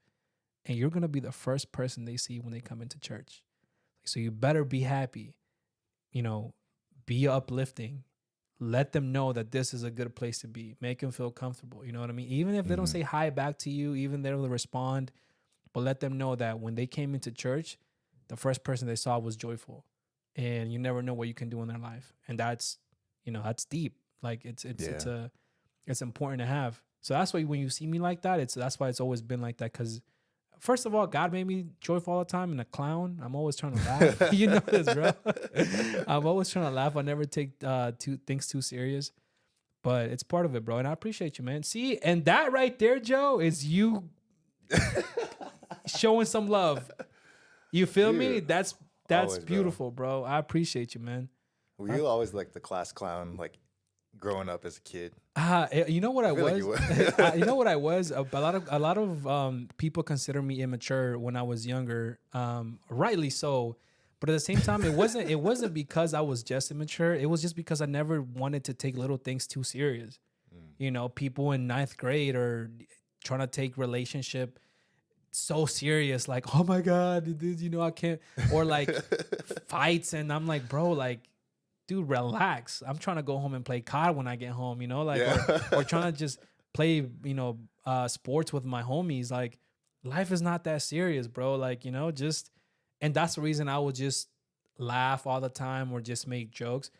And you're going to be the first person they see when they come into church. So you better be happy, be uplifting. Let them know that this is a good place to be. Make them feel comfortable. You know what I mean? Even if they don't say hi back to you, even they'll respond, but let them know that when they came into church, the first person they saw was joyful. And you never know what you can do in their life. And that's deep. Like it's important to have. So that's why when you see me like that, that's why it's always been like that. Because first of all, God made me joyful all the time and a clown. I'm always trying to laugh. You know this, bro. I'm always trying to laugh. I never take things too serious. But it's part of it, bro. And I appreciate you, man. See, and that right there, Joe, is you showing some love. You feel me? That's always, beautiful, bro. I appreciate you, man. Were you always like the class clown, like growing up as a kid? You know what I was? Like you were. You know what I was? A lot of people consider me immature when I was younger. Rightly so. But at the same time, it wasn't because I was just immature. It was just because I never wanted to take little things too serious. People in ninth grade are trying to take relationship so serious, like, oh my God, I can't, or like fights. And I'm like, bro, like, dude, relax. I'm trying to go home and play COD when I get home, or trying to just play, sports with my homies. Like, life is not that serious, bro. Like, and that's the reason I would just laugh all the time or just make jokes.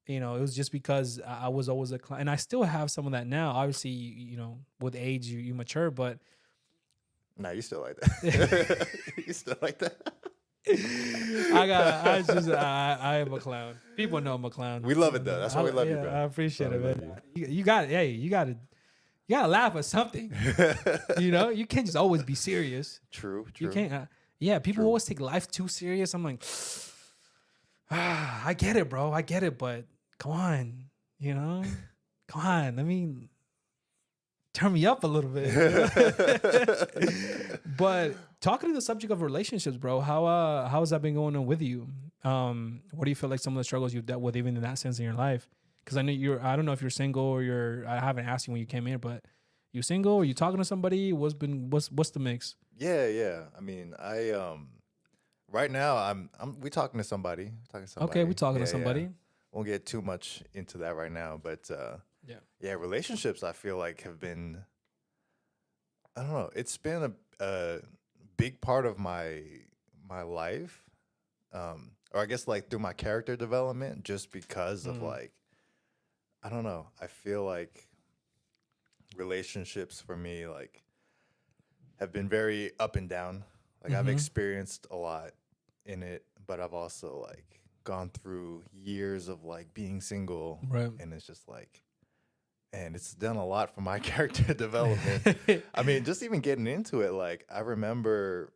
It was just because I was always a client, and I still have some of that now. Obviously, with age, you mature, but nah, you still like that. You still like that. I am a clown. People know I'm a clown. We love it though. That's why we love you, bro. I appreciate it, man. You got it. Hey, you gotta laugh at something. You can't just always be serious. True. You can't. People always take life too serious. I'm like, I get it, bro. I get it, but come on, come on. I mean, turn me up a little bit. But talking to the subject of relationships, bro, how has that been going on with you? What do you feel like some of the struggles you've dealt with, even in that sense in your life? Because I know I don't know if you're single or I haven't asked you when you came in, but you single? Are you talking to somebody? What's the mix? Yeah. I mean, right now we talking to somebody. Okay, we talking to somebody. Yeah. Won't get too much into that right now, but relationships I feel like have been, I don't know, it's been a big part of my life, or I guess like through my character development, just because of like, I don't know, I feel like relationships for me like have been very up and down. Like I've experienced a lot in it, but I've also like gone through years of like being single, right? And it's just like, and it's done a lot for my character development. I mean, just even getting into it, like I remember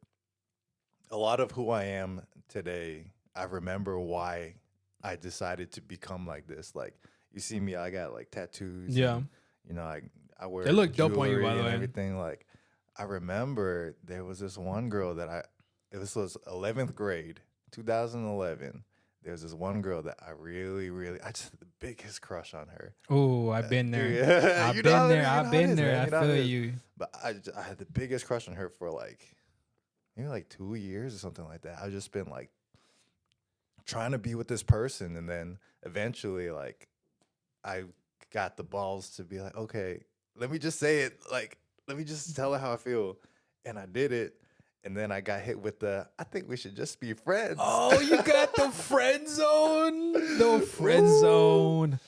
a lot of who I am today. I remember why I decided to become like this. Like you see me, I got like tattoos. Yeah. And, I wear they look dope on you, by the way. Everything. Like I remember there was this one girl that it was 11th grade, 2011. There's this one girl that I I just had the biggest crush on her. Oh, I've been there. Yeah. I've been there. I've been there. I feel you. But I had the biggest crush on her for like maybe like 2 years or something like that. I've just been like trying to be with this person, and then eventually like I got the balls to be like, okay, let me just say it. Like, let me just tell her how I feel, and I did it. And then I got hit with I think we should just be friends. Oh, you got the friend zone. The friend zone.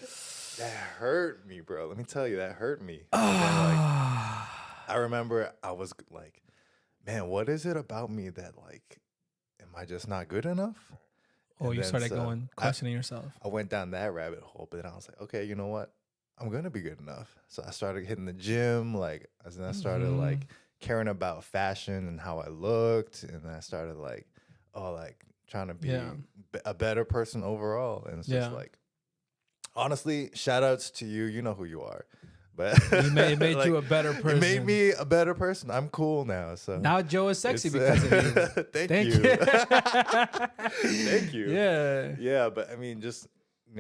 That hurt me, bro. Let me tell you, that hurt me. I remember I was like, man, what is it about me that like, am I just not good enough? Oh, you started going questioning yourself. I went down that rabbit hole, but then I was like, okay, you know what? I'm going to be good enough. So I started hitting the gym. Like, and I started like caring about fashion and how I looked, and I started like trying to be a better person overall. And it's just like, honestly, shout outs to you. You know who you are, but it made like, you a better it made person. me a better person. I'm cool now. So Now Joe is sexy it's, because of you. thank you. Thank you. Yeah. Yeah, but I mean, just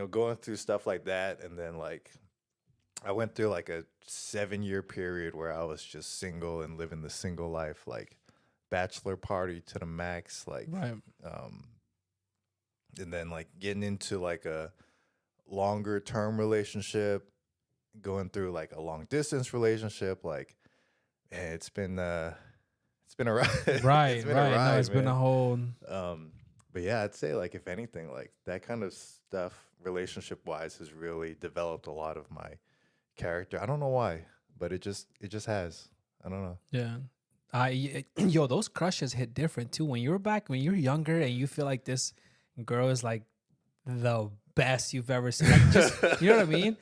going through stuff like that, and then like I went through like a 7-year period where I was just single and living the single life, like bachelor party to the max, like Right. um, and then like getting into like a longer term relationship, going through like a long distance relationship, like man, it's been a ride. It's Right. been a Right. No, ride, it's been a man. whole. But yeah, I'd say like if anything, like that kind of stuff, relationship wise, has really developed a lot of my character. I don't know why, but it just has. I don't know. Yeah. Yo, those crushes hit different too. When you're younger and you feel like this girl is like the best you've ever seen. Like just you know what I mean?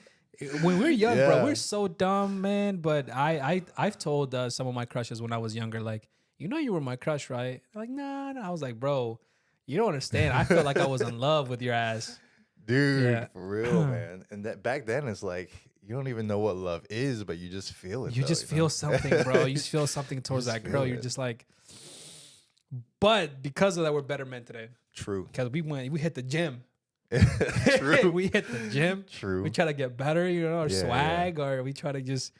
When we're young, bro, we're Yeah. so dumb, man. But I've told some of my crushes when I was younger, like, you were my crush, right? They're like, nah, nah. I was like, bro, you don't understand. I felt like I was in love with your ass. Dude, Yeah. for real, man. And that back then it's like you don't even know what love is, but you just feel it. You though, just feel something, bro. You just feel something towards just that girl. feel You're it. just like, but because of that, we're better men today. True. Because we hit the gym. True. We hit the gym. True. We try to get better, or Yeah, swag, or we try to just.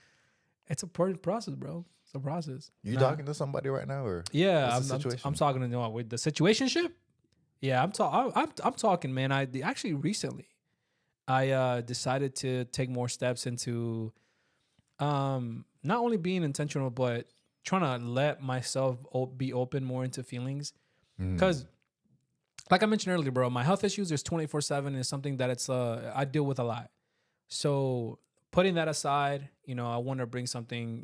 It's a process, bro. It's a process. You Nah. talking to somebody right now, or Yeah, what's the I'm situation? talking to with the situationship. Yeah, I'm talking, man. Actually recently, I decided to take more steps into not only being intentional, but trying to let myself be open more into feelings. Because, like I mentioned earlier, bro, my health issues is 24/7 is something that I deal with a lot. So putting that aside, I want to bring something,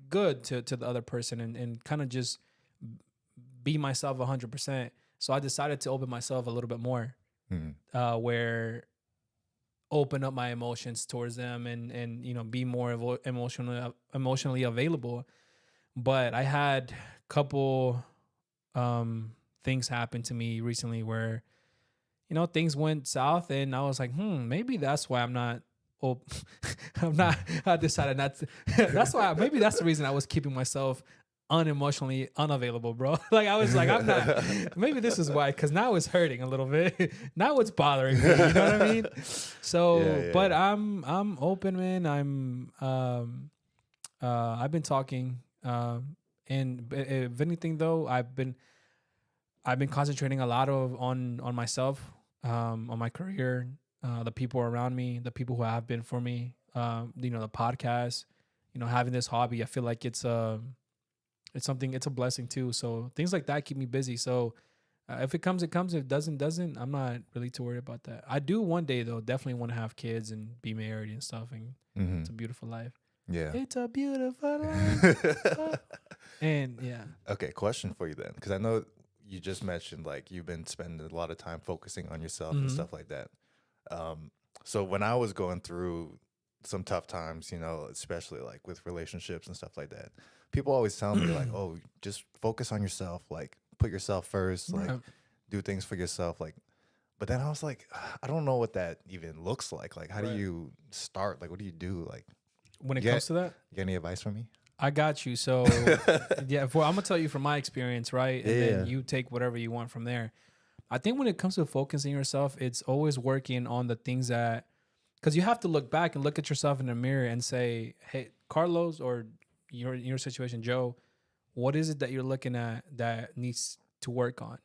good to the other person and kind of just be myself 100%. So I decided to open myself a little bit more, where open up my emotions towards them and be more emotionally available. But I had a couple things happen to me recently where things went south, and I was like, maybe that's why I'm not. Oh, I decided not to. That's why. Maybe that's the reason I was keeping myself unemotionally unavailable, bro. Like I was like, I'm not. Maybe this is why, because now it's hurting a little bit. Now it's bothering me. You know what I mean? So, Yeah. but I'm open, man. I've been talking, and if anything, though, I've been concentrating a lot on myself, on my career, the people around me, the people who have been for me, the podcast, having this hobby. I feel like it's something, it's a blessing too. So things like that keep me busy. So if it comes, it comes. If it doesn't, I'm not really too worried about that. I do one day though, definitely want to have kids and be married and stuff. And it's a beautiful life. Yeah. It's a beautiful life. And yeah. Okay, question for you then, because I know you just mentioned like you've been spending a lot of time focusing on yourself and stuff like that. So when I was going through some tough times, especially like with relationships and stuff like that, people always tell me like, "Oh, just focus on yourself, like put yourself first, like do things for yourself." Like, but then I was like, I don't know what that even looks like. Like, how do you start? Like, what do you do? Like, When it comes to that, you got any advice for me? I got you. So yeah, I'm gonna tell you from my experience, right? And then you take whatever you want from there. I think when it comes to focusing yourself, it's always working on the things that, because you have to look back and look at yourself in the mirror and say, hey, Carlos, or your situation, Joe, what is it that you're looking at that needs to work on?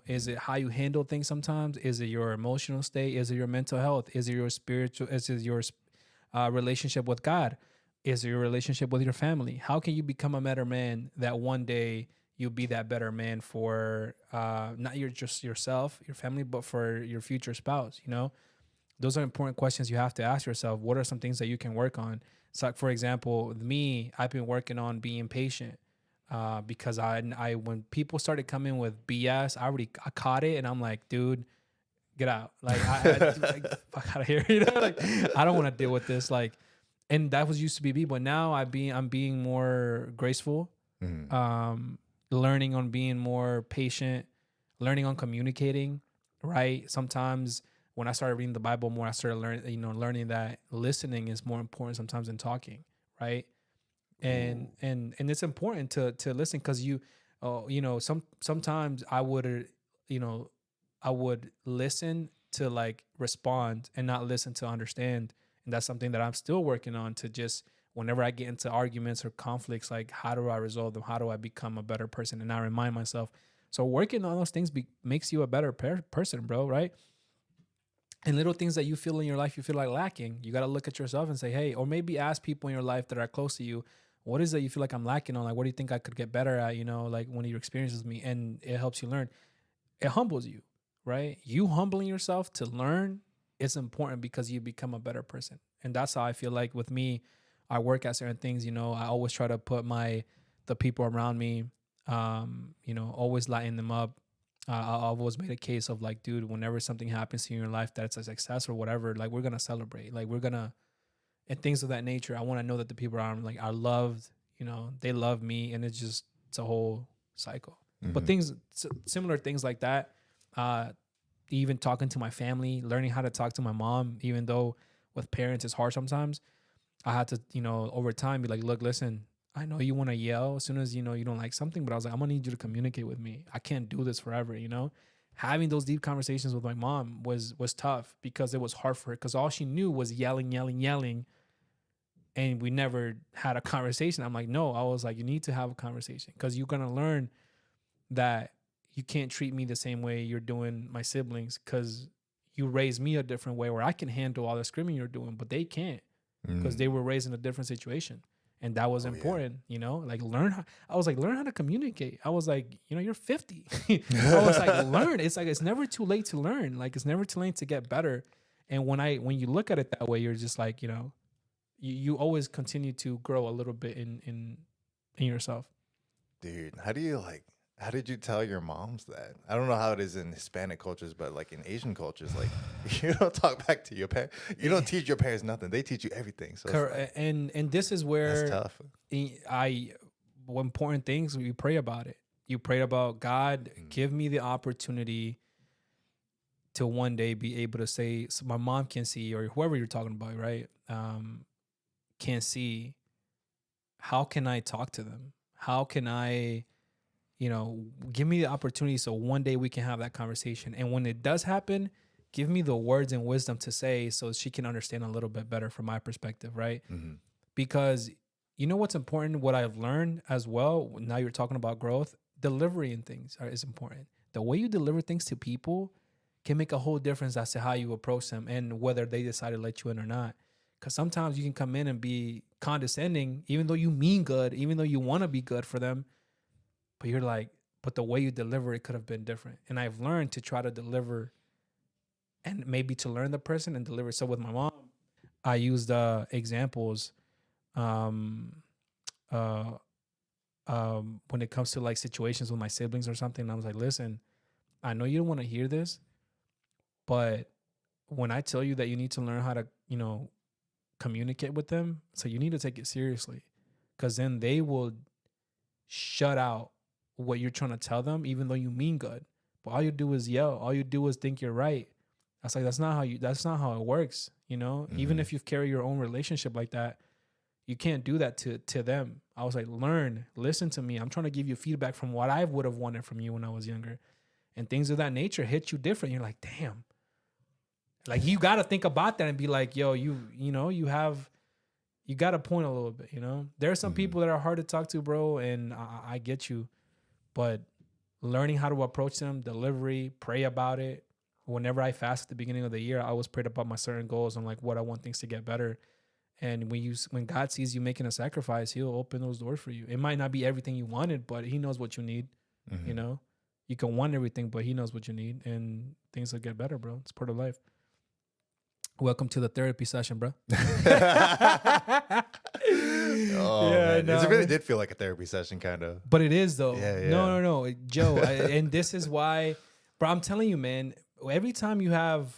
Is it how you handle things sometimes? Is it your emotional state? Is it your mental health? Is it your spiritual? Is it your relationship with God? Is it your relationship with your family? How can you become a better man that one day you'll be that better man for not just yourself, your family, but for your future spouse? Those are important questions you have to ask yourself. What are some things that you can work on? So, like, for example, me, I've been working on being patient because I when people started coming with BS, I caught it, and I'm like, dude, get out. Like, like, fuck out of here. Like, I don't want to deal with this. Like, and that was used to be me, but now I'm being more graceful, learning on being more patient, learning on communicating, right? Sometimes when I started reading the Bible more, I started learning that listening is more important sometimes than talking, right? And it's important to listen, because sometimes I would listen to like respond and not listen to understand. And that's something that I'm still working on, to just, whenever I get into arguments or conflicts, like, how do I resolve them? How do I become a better person? And I remind myself. So working on those things makes you a better person, bro, right? And little things that you feel in your life, you feel like lacking, you got to look at yourself and say, hey, or maybe ask people in your life that are close to you, what is it you feel like I'm lacking on? Like, what do you think I could get better at? Like one of your experiences with me, and it helps you learn. It humbles you, right? You humbling yourself to learn is important, because you become a better person. And that's how I feel like with me, I work at certain things, I always try to put the people around me, always lighten them up. I've always made a case of like, dude, whenever something happens to you in your life that's a success or whatever, like, we're going to celebrate, like, and things of that nature. I want to know that the people around like are loved, they love me, and it's a whole cycle. But similar things like that, even talking to my family, learning how to talk to my mom, even though with parents it's hard sometimes. I had to, over time be like, look, listen, I know you want to yell as soon as, you don't like something, but I was like, I'm going to need you to communicate with me. I can't do this forever, Having those deep conversations with my mom was tough, because it was hard for her, because all she knew was yelling, yelling, yelling. And we never had a conversation. I'm like, no, I was like, you need to have a conversation, because you're going to learn that you can't treat me the same way you're doing my siblings, because you raised me a different way where I can handle all the screaming you're doing, but they can't, because they were raised in a different situation. And that was important, like learn how to communicate. I was like, you're 50. I was like, learn. It's like, it's never too late to learn. Like, it's never too late to get better. And when you look at it that way, you're just like, you always continue to grow a little bit in yourself. Dude, how did you tell your moms that? I don't know how it is in Hispanic cultures, but like in Asian cultures, like, you don't talk back to your parents. You don't teach your parents nothing. They teach you everything. So Like, and this is where that's tough. Important things, you pray about it. You pray about, God, give me the opportunity to one day be able to say, so my mom can see, or whoever you're talking about, right? Can see, how can I talk to them? How can I, give me the opportunity so one day we can have that conversation. And when it does happen, give me the words and wisdom to say, so she can understand a little bit better from my perspective, right? Because what's important, what I've learned as well, now you're talking about growth, delivery and things is important. The way you deliver things to people can make a whole difference as to how you approach them and whether they decide to let you in or not. Because sometimes you can come in and be condescending, even though you mean good, even though you want to be good for them. But you're like, but the way you deliver it could have been different. And I've learned to try to deliver, and maybe to learn the person and deliver. So with my mom, I used examples when it comes to like situations with my siblings or something. I was like, listen, I know you don't want to hear this, but when I tell you that you need to learn how to, communicate with them, so you need to take it seriously, because then they will shut out what you're trying to tell them, even though you mean good. But all you do is yell. All you do is think you're right. That's like, that's not how it works. Even if you've carried your own relationship like that, you can't do that to them. I was like, listen to me. I'm trying to give you feedback from what I would have wanted from you when I was younger. And things of that nature hit you different. You're like, damn. Like, you got to think about that and be like, yo, you got to point a little bit, There are some people that are hard to talk to, bro, and I get you. But learning how to approach them, delivery, pray about it. Whenever I fast at the beginning of the year, I always prayed about my certain goals and like what I want things to get better. And when God sees you making a sacrifice, He'll open those doors for you. It might not be everything you wanted, but He knows what you need. You can want everything, but He knows what you need, and things will get better, bro. It's part of life. Welcome to the therapy session, bro. Man. It really did feel like a therapy session, kind of. But it is, though. Yeah. No, Joe. And this is why, bro, I'm telling you, man, every time you have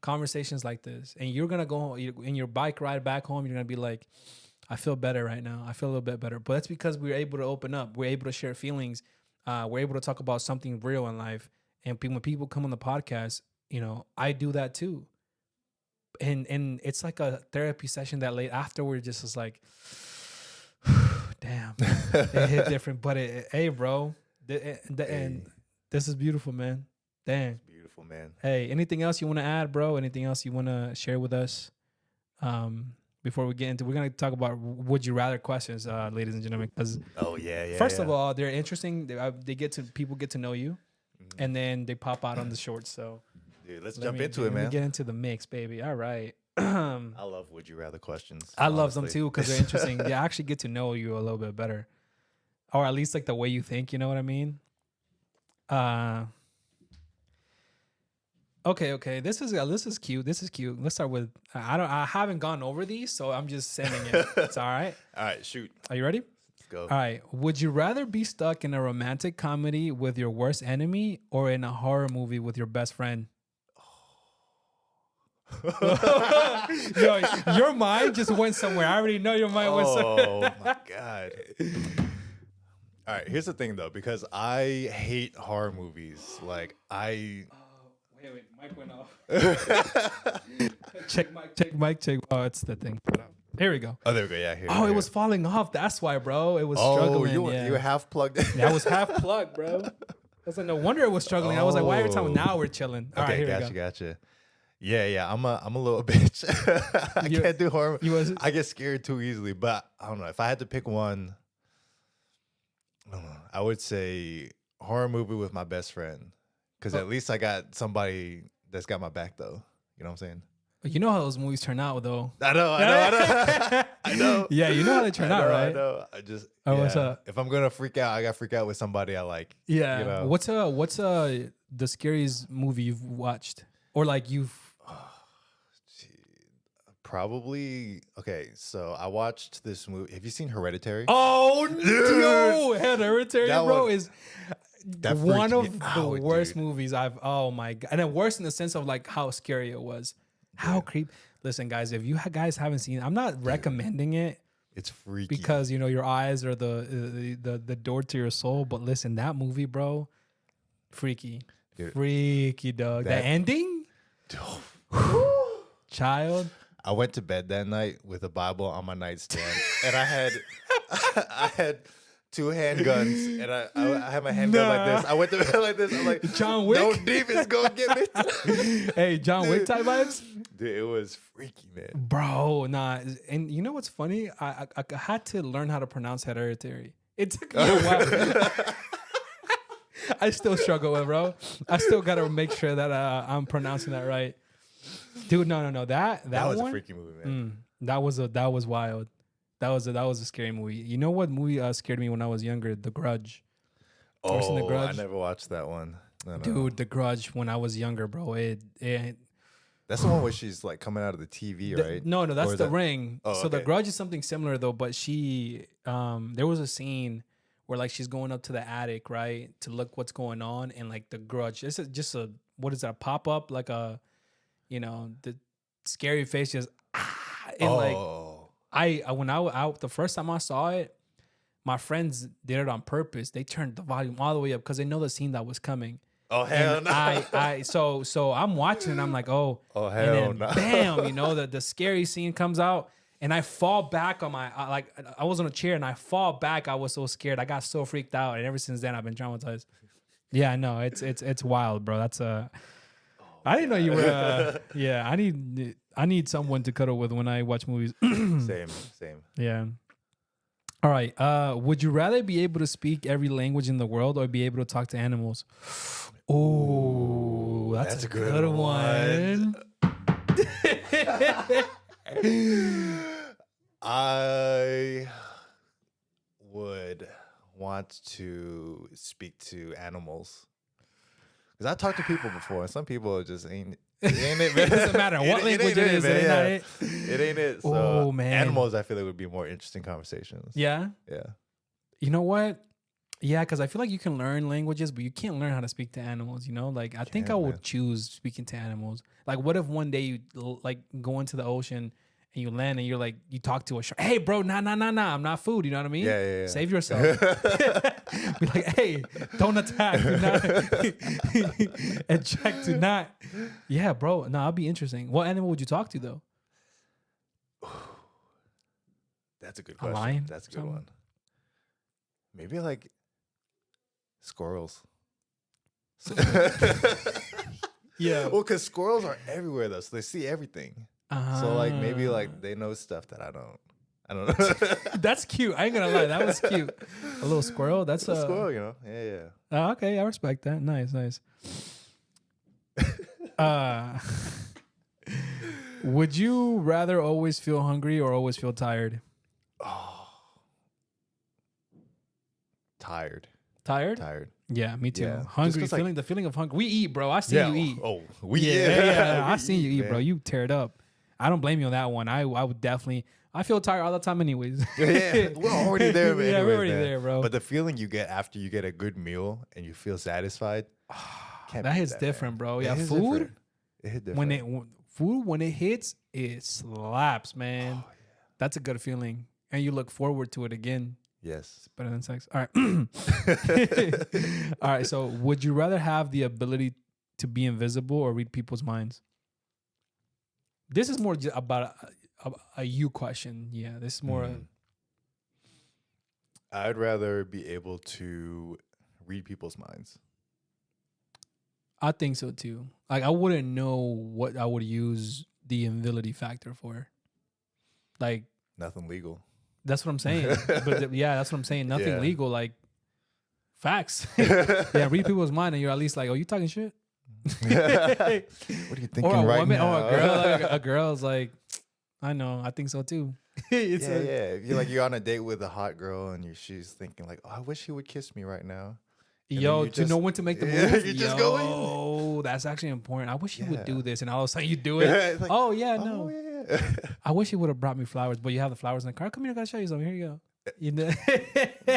conversations like this, and you're going to go in your bike ride back home, you're going to be like, I feel better right now. I feel a little bit better. But that's because we're able to open up. We're able to share feelings. We're able to talk about something real in life. And when people come on the podcast, I do that too. And it's like a therapy session that late afterward just is like, damn, it hit different. But hey, bro, and this is beautiful, man. Damn. It's beautiful, man. Hey, anything else you want to add, bro? Anything else you want to share with us? Before we get into, we're gonna talk about would you rather questions, ladies and gentlemen. Because first of all, they're interesting. People get to know you, and then they pop out on the shorts. So, dude, let's jump into it, man. Let me get into the mix, baby. All right. I love would you rather questions. I love them too because they're interesting. They actually get to know you a little bit better, or at least like the way you think. You know what I mean? Okay. This is cute. Let's start with I haven't gone over these, so I'm just sending it. It's all right. All right, shoot. Are you ready? Let's go. All right. Would you rather be stuck in a romantic comedy with your worst enemy or in a horror movie with your best friend? Yo, your mind just went somewhere. I already know your mind went somewhere. Oh my God. All right, here's the thing though, because I hate horror movies. Like Wait, mic went off. Check mic. Oh, it's the thing. Here we go. Oh, there we go. Yeah. It was falling off. That's why, bro. It was struggling. You were half plugged in. Yeah, I was half plugged, bro. I was like, no wonder it was struggling. I was like, why every time now we're chilling? All okay, right, gotcha. Yeah. I'm a little bitch. I can't do horror. I get scared too easily. But I don't know. If I had to pick one, I would say horror movie with my best friend. Because at least I got somebody that's got my back, though. You know what I'm saying? You know how those movies turn out, though. I know. I know. Yeah, you know how they turn out, right? I know. What's up? If I'm gonna freak out, I gotta freak out with somebody I like. Yeah. You know? What's the scariest movie you've watched, or like you've? Probably. Okay, so I watched this movie. Have you seen Hereditary? Oh no, Hereditary, bro, is one of the worst movies I've. Oh my God, and then worse in the sense of like how scary it was. How creepy. Listen, guys, if you guys haven't seen it, I'm not recommending it. It's freaky because your eyes are the door to your soul. But listen, that movie, bro, freaky, freaky, dog. The ending, child. I went to bed that night with a Bible on my nightstand, and I had two handguns, and I had my handgun like this. I went to bed like this. I'm like, John Wick. No demons gonna get me. Hey, John Wick type vibes. Dude, it was freaky, man. Bro, nah. And you know what's funny? I had to learn how to pronounce Hereditary. It took me a while. I still struggle with, bro. I still gotta make sure that I'm pronouncing that right. Dude, no. That was one, a freaky movie, man. That was wild. That was a scary movie. You know what movie scared me when I was younger? The Grudge. Oh, The Grudge? I never watched that one. No. Dude, The Grudge. When I was younger, bro, that's the one where she's like coming out of the TV, right? No, that's The Ring. Oh, so The Grudge is something similar though, but she, there was a scene where like she's going up to the attic, right, to look what's going on, and like The Grudge. This is just what is that? Pop up like the scary face just and like when I the first time I saw it, my friends did it on purpose. They turned the volume all the way up because they know the scene that was coming. Oh hell no! So I'm watching and I'm like, oh hell and then, no! Bam! The scary scene comes out and I fall back on I was on a chair and I fall back. I was so scared. I got so freaked out, and ever since then I've been traumatized. Yeah, no, it's wild, bro. That's I didn't know you were. Yeah, I need someone to cuddle with when I watch movies. Same. Yeah. All right. Would you rather be able to speak every language in the world or be able to talk to animals? Oh, that's a good one. I would want to speak to animals. Because I talked to people before, and some people just ain't it. It doesn't matter what language it is. It ain't it. It ain't it. So oh, man. Animals, I feel like would be more interesting conversations. Yeah? Yeah. You know what? Yeah, because I feel like you can learn languages, but you can't learn how to speak to animals, you know? Like, I think I would choose speaking to animals. Like, what if one day you, like, go into the ocean and you land and you're like, you talk to a shark. Hey, bro, nah, I'm not food. You know what I mean? Yeah. Save yourself. Be like, hey, don't attack. Do not eject. Do not. Yeah, bro. No, that'll be interesting. What animal would you talk to though? That's a good A question. lion? That's a good Something? one. Maybe like squirrels. Yeah. Well, because squirrels are everywhere though, so they see everything. So like maybe like they know stuff that I don't. I don't know. That's cute. I ain't gonna lie. That was cute. A little squirrel. That's a squirrel, you know. Yeah. Oh, okay, I respect that. Nice. Would you rather always feel hungry or always feel tired? Oh, tired. Tired? Yeah, me too. Yeah. Hungry, Just 'cause, like- the feeling of hunger. We eat, bro. I seen you eat. Oh, Yeah. I We seen you eat, bro. man. You tear it up. I don't blame you on that one. I would definitely. I feel tired all the time, anyways. Yeah, we're already there, man. Yeah, we're anyways, already man. there, bro. But the feeling you get after you get a good meal and you feel satisfied, can't That beat hits man. different, bro. It Yeah, hits food. different. It hit different. When it hits, it slaps, man. Oh, That's a good feeling, and you look forward to it again. yes. Better than sex. All right. All right. So, would you rather have the ability to be invisible or read people's minds? This is more about a you question. Yeah. This is more. I'd rather be able to read people's minds. I think so too. Like, I wouldn't know what I would use the invisibility factor for. Like, Nothing legal. that's what I'm saying. But yeah, that's what I'm saying. Nothing Yeah. legal. Like, facts. Yeah. Read people's mind, and you're at least like, oh, you talking shit? What are you thinking Or a right woman, now? or a girl. Like, a girl's like, I know. I think so too. It's yeah. If you're on a date with a hot girl and she's thinking like, oh, I wish he would kiss me right now. And then Yo, you to just- know when to make the Yeah, move. you just go in. Yo, that's actually important. I wish he would Yeah. do this, and all of a sudden you do it. It's like, Oh yeah, oh, no. yeah. I wish he would have brought me flowers, but you have the flowers in the car. Come here, I gotta show you something. Here you go. You know?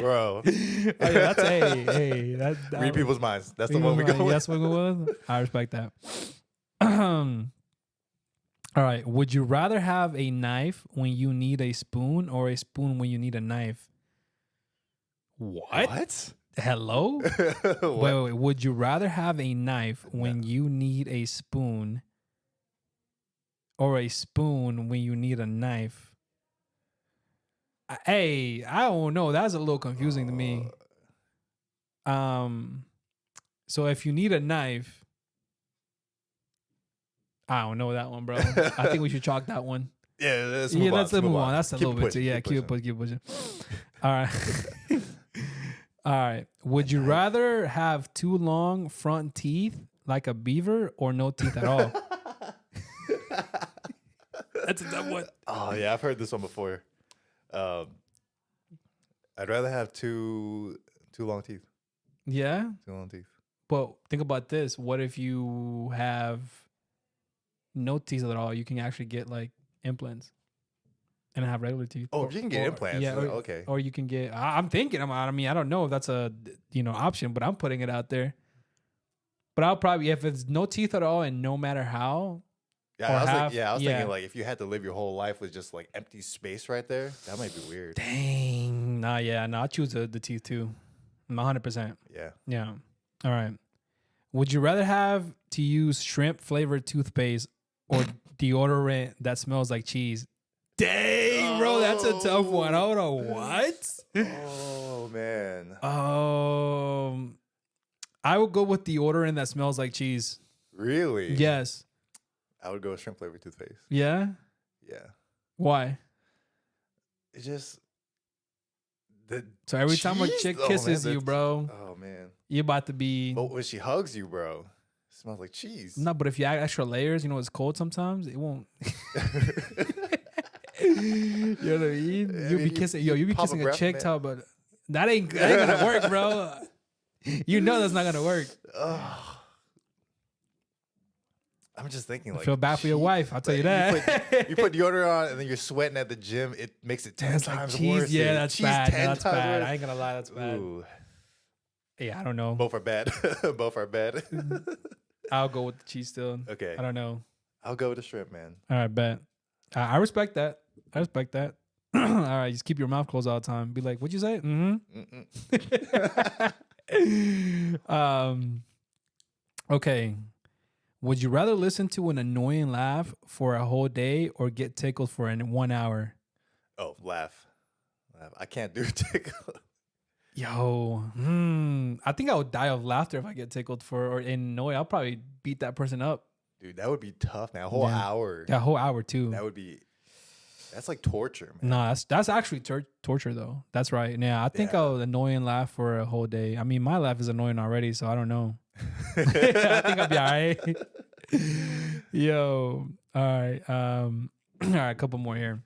Bro. Oh, yeah, that's hey. That Read people's minds. That's the read one we people's go mind. with. That's what we go with. I respect that. All right. Would you rather have a knife when you need a spoon or a spoon when you need a knife? What? Hello? What? Wait. Would you rather have a knife when you need a spoon or a spoon when you need a knife? Hey, I don't know. That's a little confusing to me. So if you need a knife, I don't know that one, bro. I think we should chalk that one. Yeah, let's Yeah, move on. let's move on. That's a Keep little it bit too. pushing, Yeah, keep keep pushing. All right. All right. Would you rather have 2 long front teeth like a beaver or no teeth at all? That's a tough one. Oh yeah, I've heard this one before. I'd rather have two long teeth. Yeah. 2 long teeth. But think about this. What if you have no teeth at all? You can actually get like implants and have regular teeth. Oh, if you can get implants, yeah, then okay. Or you can get. I'm thinking. I mean, I don't know if that's a option, but I'm putting it out there. But I'll probably, if it's no teeth at all and no matter how. Yeah, or I was half, thinking like if you had to live your whole life with just like empty space right there, that might be weird. Dang. Nah. I choose the teeth too. I'm 100%. Yeah. Yeah. All right. Would you rather have to use shrimp flavored toothpaste or deodorant that smells like cheese? Dang, bro, that's a tough one. Hold on, what? Oh man. I would go with deodorant that smells like cheese. Really? Yes. I would go with shrimp flavored toothpaste. Yeah. Yeah. Why? It just So every time a cheese? chick Oh, kisses man, you, bro, Oh man. you about to be. But when she hugs you, bro, it smells like cheese. No, but if you add extra layers, it's cold sometimes. It won't. You know what I mean? You be kissing. You be pop a kissing a breath, chick, man. tell, but that ain't gonna work, bro. You know that's not gonna work. I'm just thinking, I like, feel bad for your cheese- wife. I'll tell you like, that. You put deodorant on, and then you're sweating at the gym. It makes it 10 That's like times cheese. worse. Yeah, dude. that's Cheese bad. 10 That's times bad. worse. I ain't gonna lie, that's bad. Ooh. Yeah, I don't know. Both are bad. Both are bad. I'll go with the cheese still. Okay. I don't know. I'll go with the shrimp, man. All right, bet. I respect that. I respect that. All right, just keep your mouth closed all the time. Be like, what'd you say? Okay. Would you rather listen to an annoying laugh for a whole day or get tickled for 1 hour? Oh, laugh. I can't do tickle. Yo, I think I would die of laughter if I get tickled for or annoyed. I'll probably beat that person up. Dude, that would be tough, man. A whole hour. Yeah, a whole hour too. That's like torture, man. No, that's actually torture though. That's right. Yeah, I think I'll annoy and laugh for a whole day. I mean, my laugh is annoying already, so I don't know. I think I'll be all right. Yo, all right. All right, a couple more here.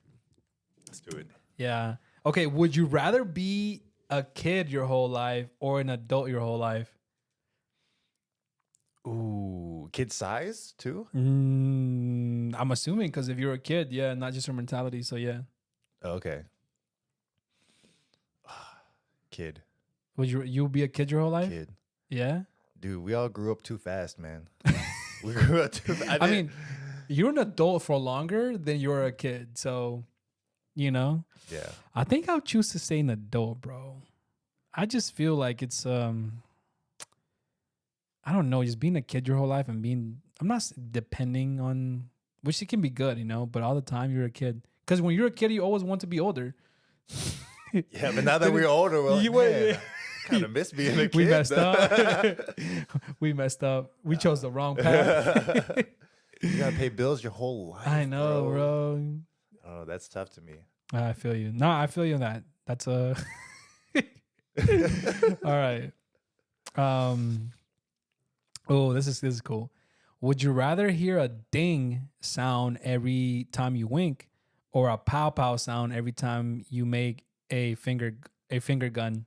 Let's do it. Yeah. Okay, would you rather be a kid your whole life or an adult your whole life? Ooh, kid size too? I'm assuming because if you're a kid, yeah, not just your mentality. So yeah. Okay. Kid. Would you'll be a kid your whole life? Kid. Yeah. Dude, we all grew up too fast, man. We grew up too fast. I mean, you're an adult for longer than you're a kid. So, you know. Yeah. I think I'll choose to stay an adult, bro. I just feel like it's I don't know, just being a kid your whole life and I'm not depending on, which it can be good, you know, but all the time you're a kid. Because when you're a kid, you always want to be older. Yeah, but now that we're older, we're like, man, I kind of miss being a kid. We messed up. We messed up. We chose the wrong path. You gotta pay bills your whole life. I know, bro. Oh, that's tough to me. I feel you. No, I feel you on that. That's all right. Oh, this is cool. Would you rather hear a ding sound every time you wink, or a pow pow sound every time you make a finger gun?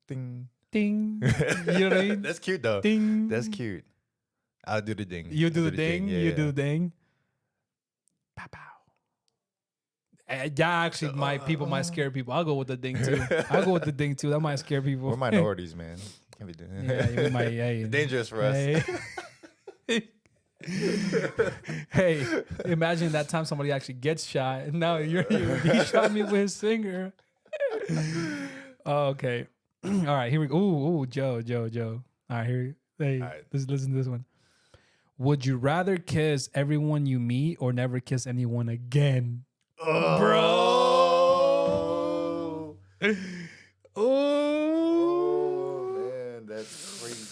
Ding. Ding. You know what I mean? That's cute though. Ding. That's cute. I'll do the ding. You do the ding. Yeah, you do the ding. Pow pow. That actually people might scare people. I'll go with the ding too. I'll go with the ding too. That might scare people. We're minorities, man. Can't be doing Yeah, we might. Yeah, dangerous for us. Hey, imagine that time somebody actually gets shot, and now he shot me with his finger. Okay, all right, here we go. Ooh, Joe. All right, here. Hey, right. Let's listen to this one. Would you rather kiss everyone you meet or never kiss anyone again? Oh, Bro. Oh man, that's crazy.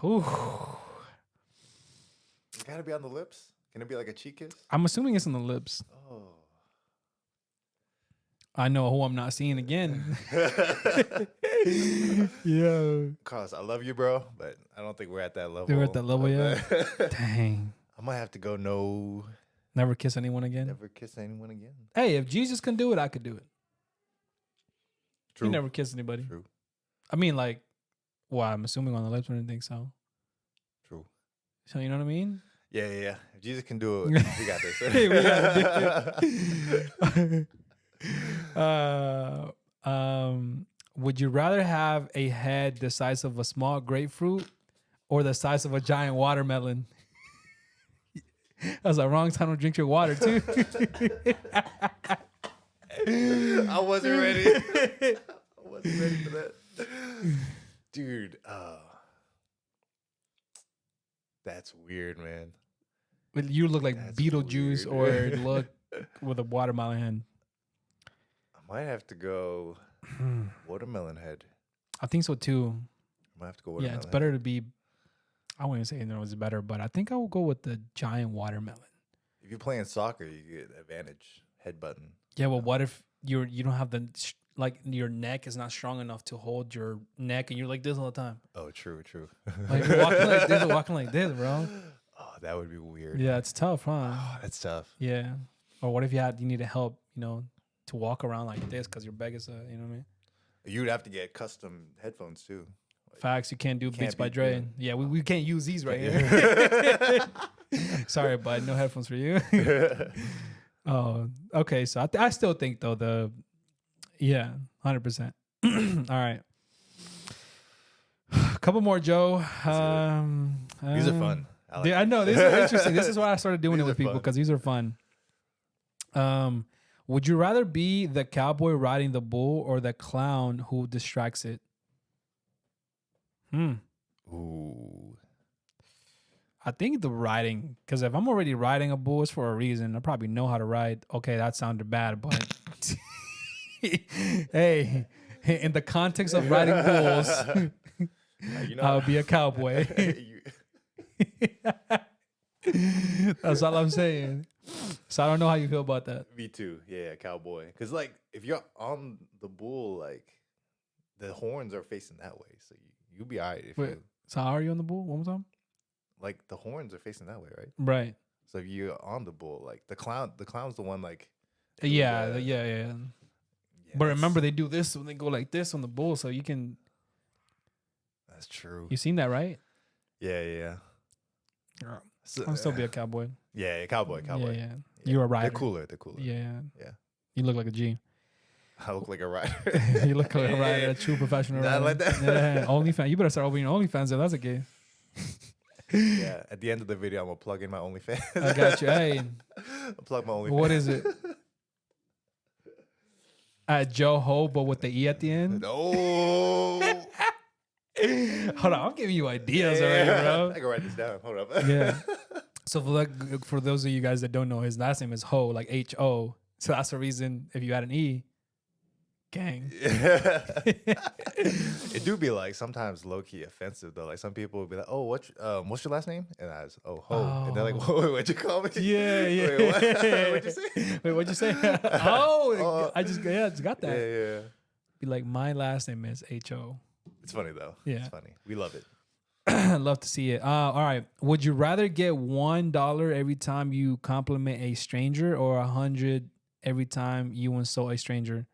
Ooh. It gotta be on the lips. Can it be like a cheek kiss? I'm assuming it's on the lips. Oh. I know who I'm not seeing again. Yeah. Carlos, I love you, bro, but I don't think we're at that level. We're at that level yet? Dang. I might have to go no. Never kiss anyone again? Never kiss anyone again. Hey, if Jesus can do it, I could do it. True. He never kissed anybody. True. I mean, like, well, I'm assuming on the lips, but I didn't think so. True. So, you know what I mean? Yeah. If Jesus can do it, we got this. Hey, we got it. Would you rather have a head the size of a small grapefruit or the size of a giant watermelon? That's the wrong time to drink your water, too. I wasn't ready. I wasn't ready for that. Dude, that's weird, man. You look like That's Beetlejuice weird. or look with a watermelon head. I might have to go watermelon head. I think so, too. I might have to go watermelon Yeah, it's better to be... I wouldn't say it's better, but I think I will go with the giant watermelon. If you're playing soccer, you get advantage. Head button. Yeah, well, what if you don't have your neck is not strong enough to hold your neck and you're like this all the time? Oh, true. Like you're walking like this, bro. Oh, that would be weird. Yeah, it's tough, huh? Oh, that's tough. Yeah. Or what if you need help, to walk around like this because your back is, you know what I mean? You'd have to get custom headphones too. Facts, you can't do Beats by be Dre. doing- Yeah, we can't use these right here. Sorry, bud, no headphones for you. Oh, okay. So I still think though 100%. All right. A couple more, Joe. These are fun. like Yeah, I know. These are interesting. This is why I started doing These it with are people, fun. because these are fun. Would you rather be the cowboy riding the bull or the clown who distracts it? Ooh. I think the riding, because if I'm already riding a bull, it's for a reason. I probably know how to ride. Okay, that sounded bad, but hey, in the context of riding bulls, You know, I would be a cowboy. That's all I'm saying. So I don't know how you feel about that. me too. Yeah, cowboy. Because like, if you're on the bull, like the horns are facing that way, so you'll be alright. If Wait, you so how are you on the bull? One more time. like the horns are facing that way, right? Right. So if you're on the bull, like the clown's the one like. Yeah. Yeah, But remember, they do this when they go like this on the bull, so you can. that's true. You seen that, right? Yeah. So, I'll still be a cowboy. yeah, cowboy. Yeah. You're a rider. They're cooler. Yeah. Yeah. You look like a G. I look like a rider. You look like a rider, a true professional Not rider. like that. Yeah, OnlyFans. You better start opening your OnlyFans if that's the case. Yeah. At the end of the video, I'm gonna plug in my OnlyFans. I got you. Hey, I'll plug my OnlyFans. what is it? At Joe Ho, but with the E at the end. No. Hold on, I'm giving you ideas already, bro. I can write this down. Hold up. Yeah. So for those of you guys that don't know, his last name is Ho, like Ho. So that's the reason if you had an E, gang. It do be like sometimes low key offensive though. Like some people will be like, "Oh, what's your last name?" And I was, "Oh, Ho," and they're like, Oh. "Wait, what'd you call me?" Yeah. Wait, what? What'd you say? Wait, what'd you say? I just got that. Yeah. Be like, my last name is Ho. It's funny though. Yeah. It's funny. We love it. Love to see it. All right. Would you rather get $1 every time you compliment a stranger, or 100 every time you insult a stranger?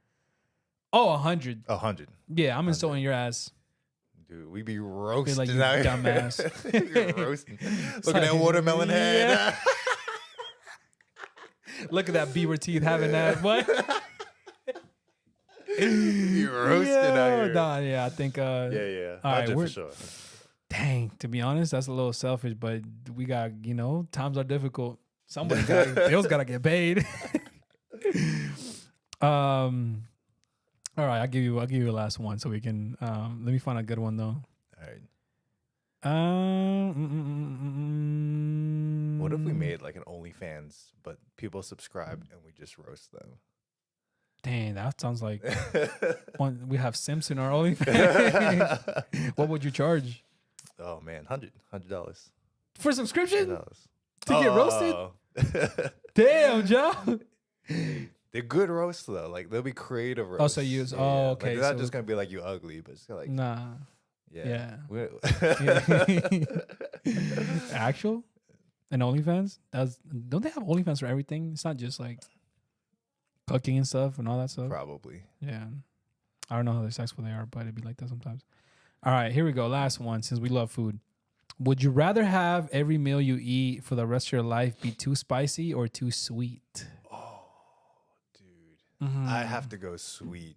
Oh, 100. 100. Yeah, I'm insulting your ass. Dude, we be roasting like you out here. dumbass. You're roasting. Look at that watermelon head. Yeah. Look at that beaver teeth having that. What? You're roasting out here. Nah, yeah, I think. Yeah. All right, 100 we're- for sure. Dang, to be honest, that's a little selfish, but we got, times are difficult. Somebody bills gotta get paid. All right, I'll give you a last one so we can let me find a good one though. All right. What What if we made like an OnlyFans, but people subscribe and we just roast them? Dang, that sounds like we have Simps in our OnlyFans. What would you charge Oh man, $100 for subscription $100. to get roasted? Damn, Joe. They're good roasts though. Like they'll be creative roasts. Oh, so you- oh, Like, okay, they're not so- just gonna be like you ugly, but it's kinda like Nah. yeah. Actual and OnlyFans? Don't they have OnlyFans for everything? It's not just like cooking and stuff and all that stuff. Probably. Yeah. I don't know how successful they are, but it'd be like that sometimes. All right, here we go. Last one, since we love food. Would you rather have every meal you eat for the rest of your life be too spicy or too sweet? Oh, dude. Mhm. I have to go sweet.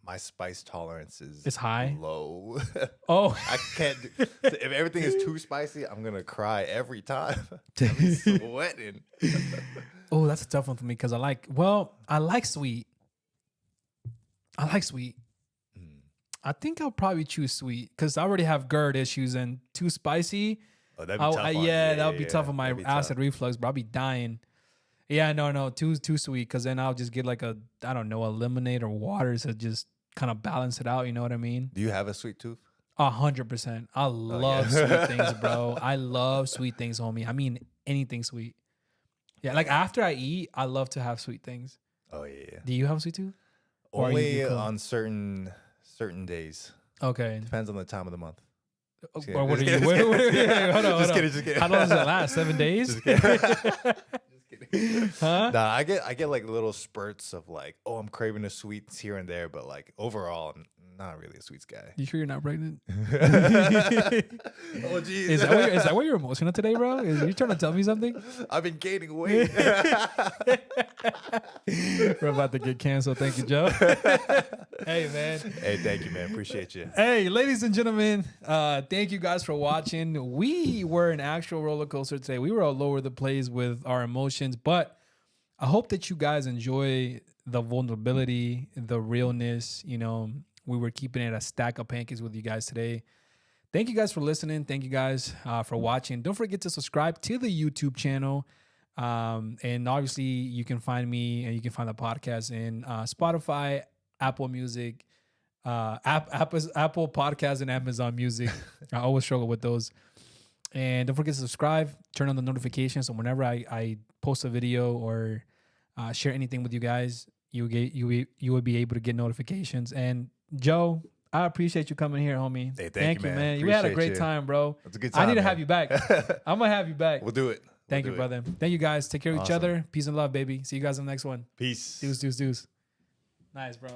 My spice tolerance is It's high? low. Oh, I can't do, if everything is too spicy, I'm gonna cry every time. I'm sweating. oh, that's a tough one for me because I like sweet. I like sweet. I think I'll probably choose sweet because I already have GERD issues, and too spicy. Oh, that'd be tough. That would be tough on my That'd be acid tough. reflux, but I'll be dying. Yeah, no, too sweet because then I'll just get like a lemonade or water to just kind of balance it out. You know what I mean? Do you have a sweet tooth? 100%. I love sweet things, bro. I love sweet things, homie. I mean anything sweet. Yeah, like after I eat, I love to have sweet things. Oh yeah. Do you have a sweet tooth? Or are you Only cool? on certain days. Okay. Depends on the time of the month. Or what are Just you? kidding. Wait, hold on. Just kidding. How long does it last? 7 days? Just kidding. Just kidding. Huh? Nah, I get like little spurts of like, oh, I'm craving the sweets here and there, but like overall, I'm not really a sweets guy. You sure you're not pregnant? Oh geez. Is that why you're emotional today, bro? Is you trying to tell me something? I've been gaining weight. We're about to get canceled. Thank you, Joe. Hey, man. Hey, thank you, man. Appreciate you. Hey, ladies and gentlemen, thank you guys for watching. We were an actual roller coaster today. We were all over the place with our emotions, but I hope that you guys enjoy the vulnerability, the realness. You know, we were keeping it a stack of pancakes with you guys today. Thank you guys for listening. Thank you guys for watching. Don't forget to subscribe to the YouTube channel. And obviously, you can find me and you can find the podcast in Spotify, Apple Music, Apple Podcasts, and Amazon Music. I always struggle with those. And don't forget to subscribe, turn on the notifications, so whenever I post a video or share anything with you guys, you will be able to get notifications. And Joe, I appreciate you coming here, homie. Hey, thank you, man. You had a great time, bro. It's a good time. I need to have you back. I'm gonna have you back. We'll do it. Thank you, brother. Thank you, guys. Take care of each other. Peace and love, baby. See you guys in the next one. Peace. Deuce. Nice, bro.